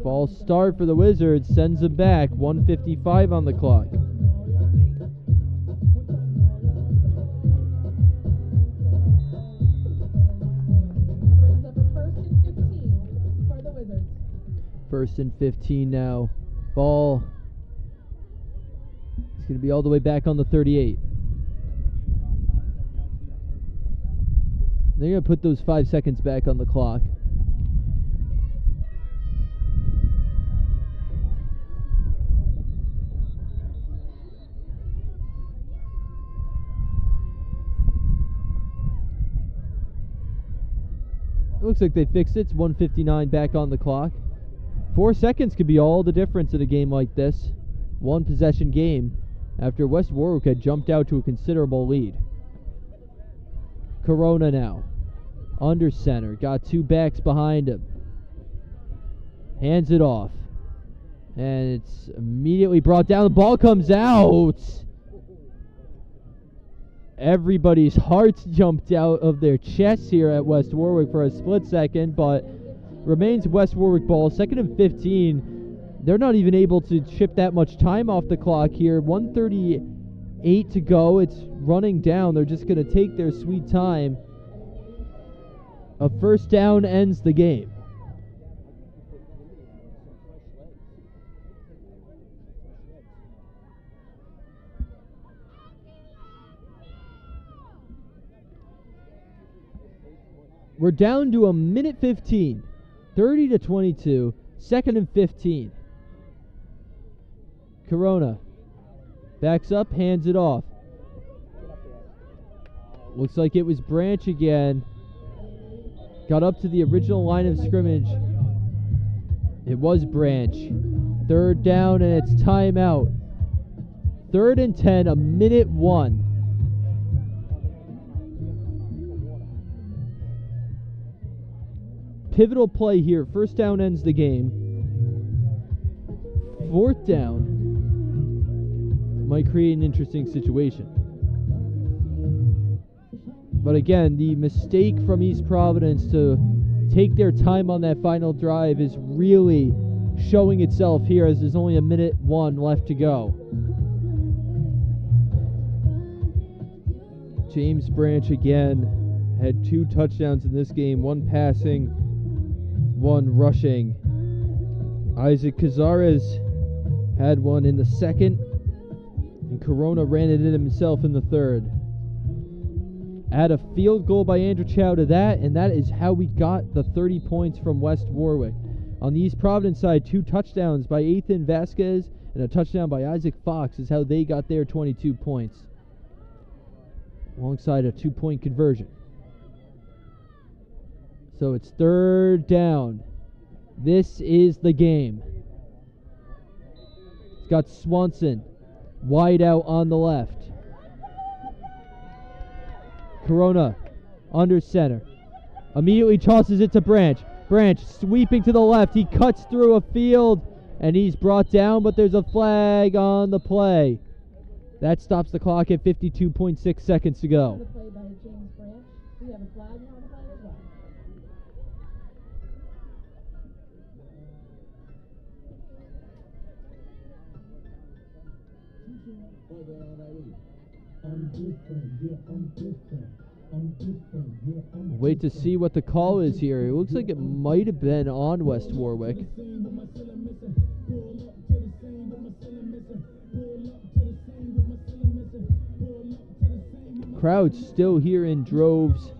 False start for the Wizards. Sends them back. 1:55 on the clock. Brings up a 1st and 15 for the Wizards. 1st and 15 now. Ball. It's going to be all the way back on the 38. They're going to put those 5 seconds back on the clock. It looks like they fixed it. It's 1:59 back on the clock. 4 seconds could be all the difference in a game like this. one-possession game after West Warwick had jumped out to a considerable lead. Corona now. Under center. Got two backs behind him. Hands it off. And it's immediately brought down. The ball comes out. Everybody's hearts jumped out of their chests here at West Warwick for a split second, but remains West Warwick ball. 2nd and 15. They're not even able to chip that much time off the clock here. 1:38 to go. It's running down. They're just going to take their sweet time. A first down ends the game. We're down to a minute 15. 30-22. 2nd and 15. Corona backs up, hands it off. Looks like it was Branch again. Got up to the original line of scrimmage. It was Branch. 3rd down, and it's timeout. 3rd and 10, a minute 1. Pivotal play here. First down ends the game. 4th down might create an interesting situation. But again, the mistake from East Providence to take their time on that final drive is really showing itself here, as there's only a minute 1 left to go. James Branch again had 2 touchdowns in this game, 1 passing, 1 rushing. Isaac Cazares had 1 in the 2nd, and Corona ran it in himself in the 3rd. Add a field goal by Andrew Chow to that, and that is how we got the 30 points from West Warwick. On the East Providence side, 2 touchdowns by Ethan Vasquez and a touchdown by Isaac Fox is how they got their 22 points, alongside a 2-point conversion. So it's 3rd down. This is the game. It's got Swanson wide out on the left. Corona under center. Immediately tosses it to Branch. Branch sweeping to the left. He cuts through a field, and he's brought down, but there's a flag on the play. That stops the clock at 52.6 seconds to go. The play by James Branch. We have a flag on the play as well. Wait to see what the call is here. It looks like it might have been on West Warwick. Crowds still here in droves,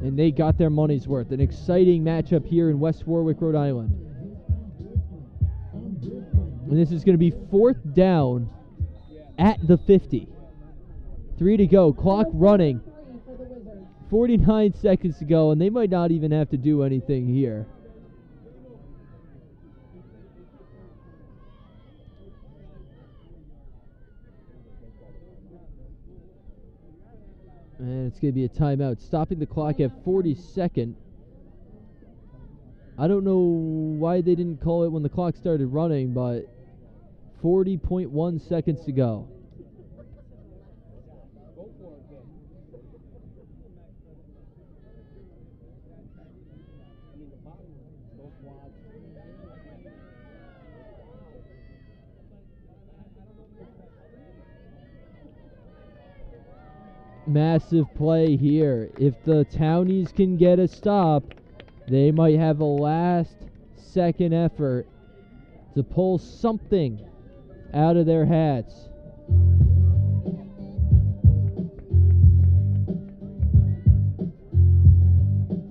and they got their money's worth. An exciting matchup here in West Warwick, Rhode Island. And this is going to be 4th down at the 50. 3 to go. Clock running. 49 seconds to go, and they might not even have to do anything here. And it's going to be a timeout, stopping the clock at 42nd. I don't know why they didn't call it when the clock started running, but 40.1 seconds to go. Massive play here. If the Townies can get a stop, they might have a last-second effort to pull something out of their hats.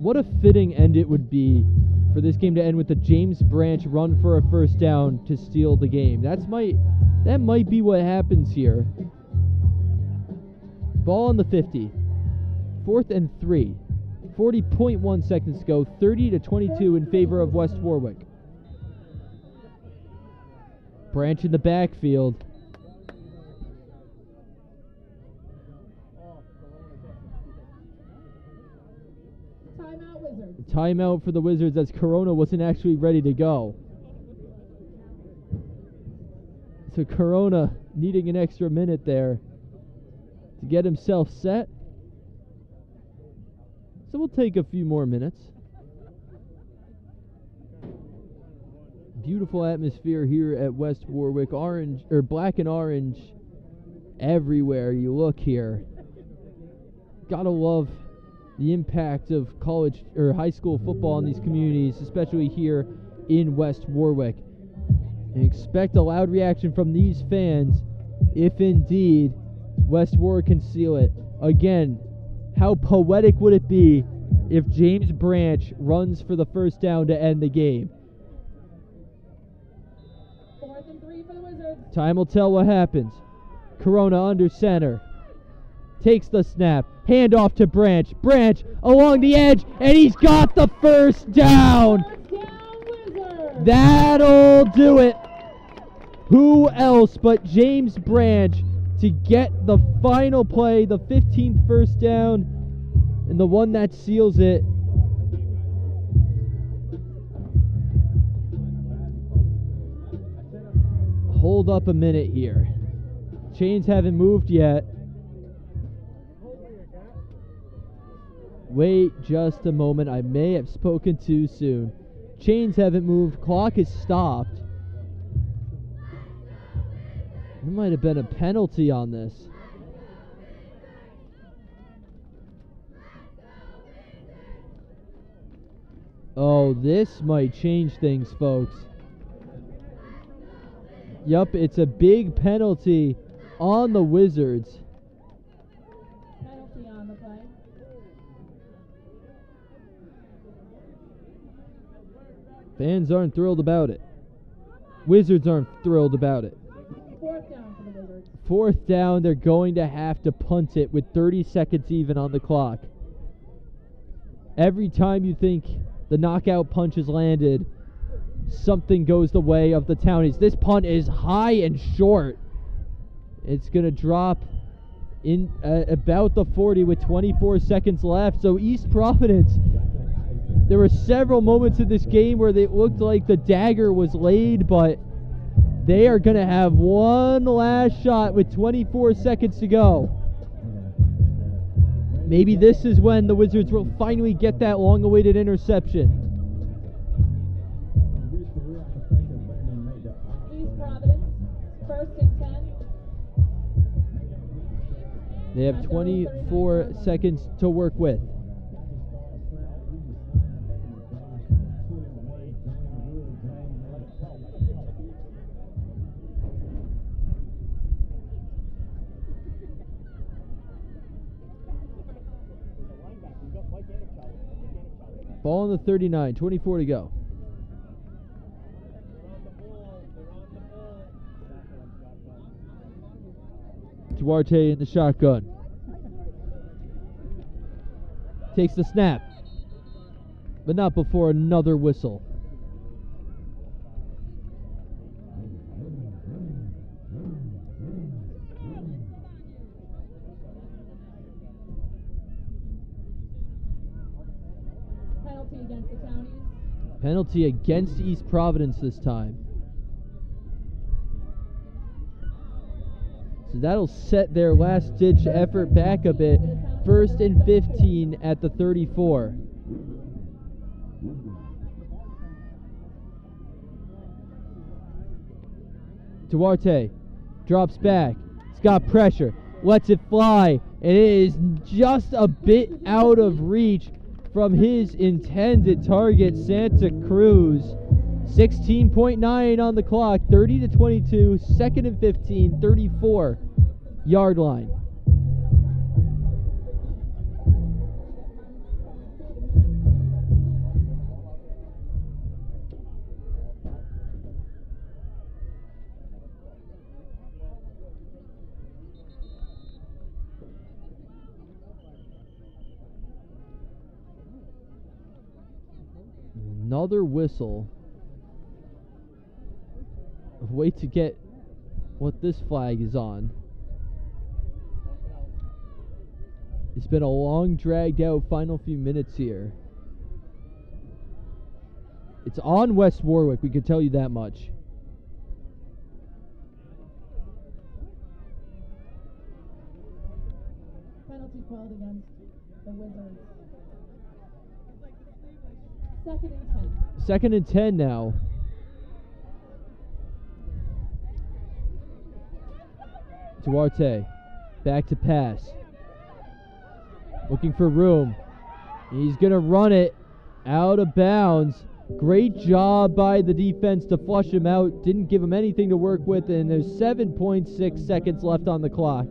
What a fitting end it would be for this game to end with the James Branch run for a first down to steal the game. That might be what happens here. Ball on the 50. 4th and 3. 40.1 seconds to go. 30-22 in favor of West Warwick. Branch in the backfield. Timeout, Wizards. Timeout for the Wizards as Corona wasn't actually ready to go. So Corona needing an extra minute there to get himself set. So we'll take a few more minutes. Beautiful atmosphere here at West Warwick. Orange or black and orange everywhere you look here. Gotta love the impact of college or high school football in these communities, especially here in West Warwick. And expect a loud reaction from these fans if indeed West Warwick can seal it. Again, how poetic would it be if James Branch runs for the first down to end the game? 4th and 3 for the Wizards. Time will tell what happens. Corona under center. Takes the snap. Hand off to Branch. Branch along the edge, and he's got the first down. First down, Wizards. That'll do it. Who else but James Branch to get the final play, the 15th first down, and the one that seals it. Hold up a minute here. Chains haven't moved yet. Wait just a moment. I may have spoken too soon. Chains haven't moved. Clock is stopped. There might have been a penalty on this. Oh, this might change things, folks. Yup, it's a big penalty on the Wizards. Penalty on the play. Fans aren't thrilled about it. Wizards aren't thrilled about it. 4th down for the Wizards. 4th down, they're going to have to punt it with 30 seconds even on the clock. Every time you think the knockout punch is landed, something goes the way of the Townies. This punt is high and short. It's going to drop in about the 40 with 24 seconds left. So East Providence, there were several moments in this game where it looked like the dagger was laid, but they are going to have one last shot with 24 seconds to go. Maybe this is when the Wizards will finally get that long-awaited interception. East Providence, 1st and 10. They have 24 seconds to work with. Ball on the 39, 24 to go. Duarte in the shotgun. Takes the snap, but not before another whistle. Penalty against the Townies. Penalty against East Providence this time. So that'll set their last-ditch effort back a bit. 1st and 15 at the 34. Duarte drops back. He's got pressure. Lets it fly. And it is just a bit out of reach from his intended target, Santa Cruz. 16.9 on the clock, 30-22, 2nd and 15, 34-yard line. Another whistle wait to get what this flag is on. It's been a long, dragged out final few minutes here. It's on West Warwick, we can tell you that much. Penalty called against the Wizards. 2nd and 10. 2nd and 10 now. Duarte, back to pass. Looking for room. He's going to run it out of bounds. Great job by the defense to flush him out. Didn't give him anything to work with, and there's 7.6 seconds left on the clock.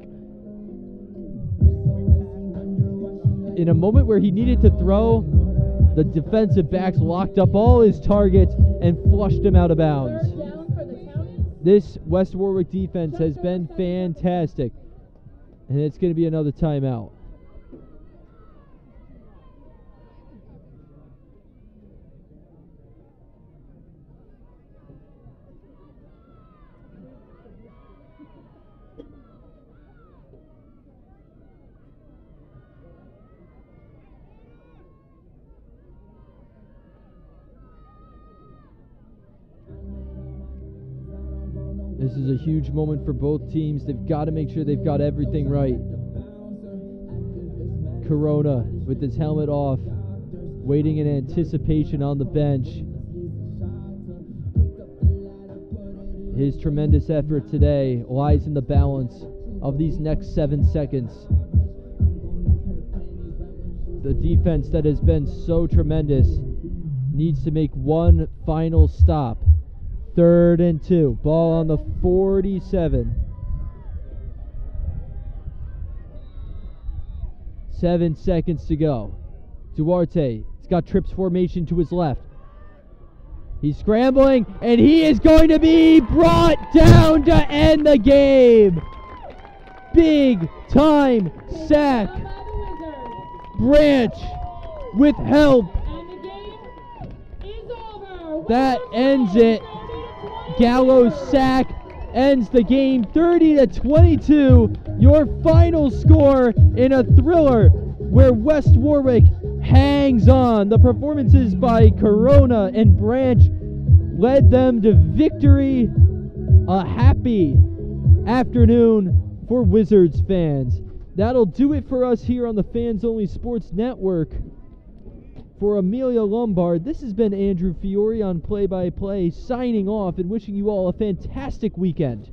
In a moment where he needed to throw, the defensive backs locked up all his targets and flushed him out of bounds. 3rd down for the Townies. This West Warwick defense has been fantastic, and it's going to be another timeout. This is a huge moment for both teams. They've got to make sure they've got everything right. Corona with his helmet off, waiting in anticipation on the bench. His tremendous effort today lies in the balance of these next 7 seconds. The defense that has been so tremendous needs to make one final stop. 3rd and 2. Ball on the 47. 7 seconds to go. Duarte, he's got trips formation to his left. He's scrambling, and he is going to be brought down to end the game. Big time sack. By the Wizards. Branch with help. And the game is over. That Wizards ends win, it. 30-22. Gallows sack ends the game 30-22. Your final score in a thriller where West Warwick hangs on. The performances by Corona and Branch led them to victory. A happy afternoon for Wizards fans. That'll do it for us here on the Fans Only Sports Network. For Amelia Lombard, this has been Andrew Fiore on Play-by-Play, signing off and wishing you all a fantastic weekend.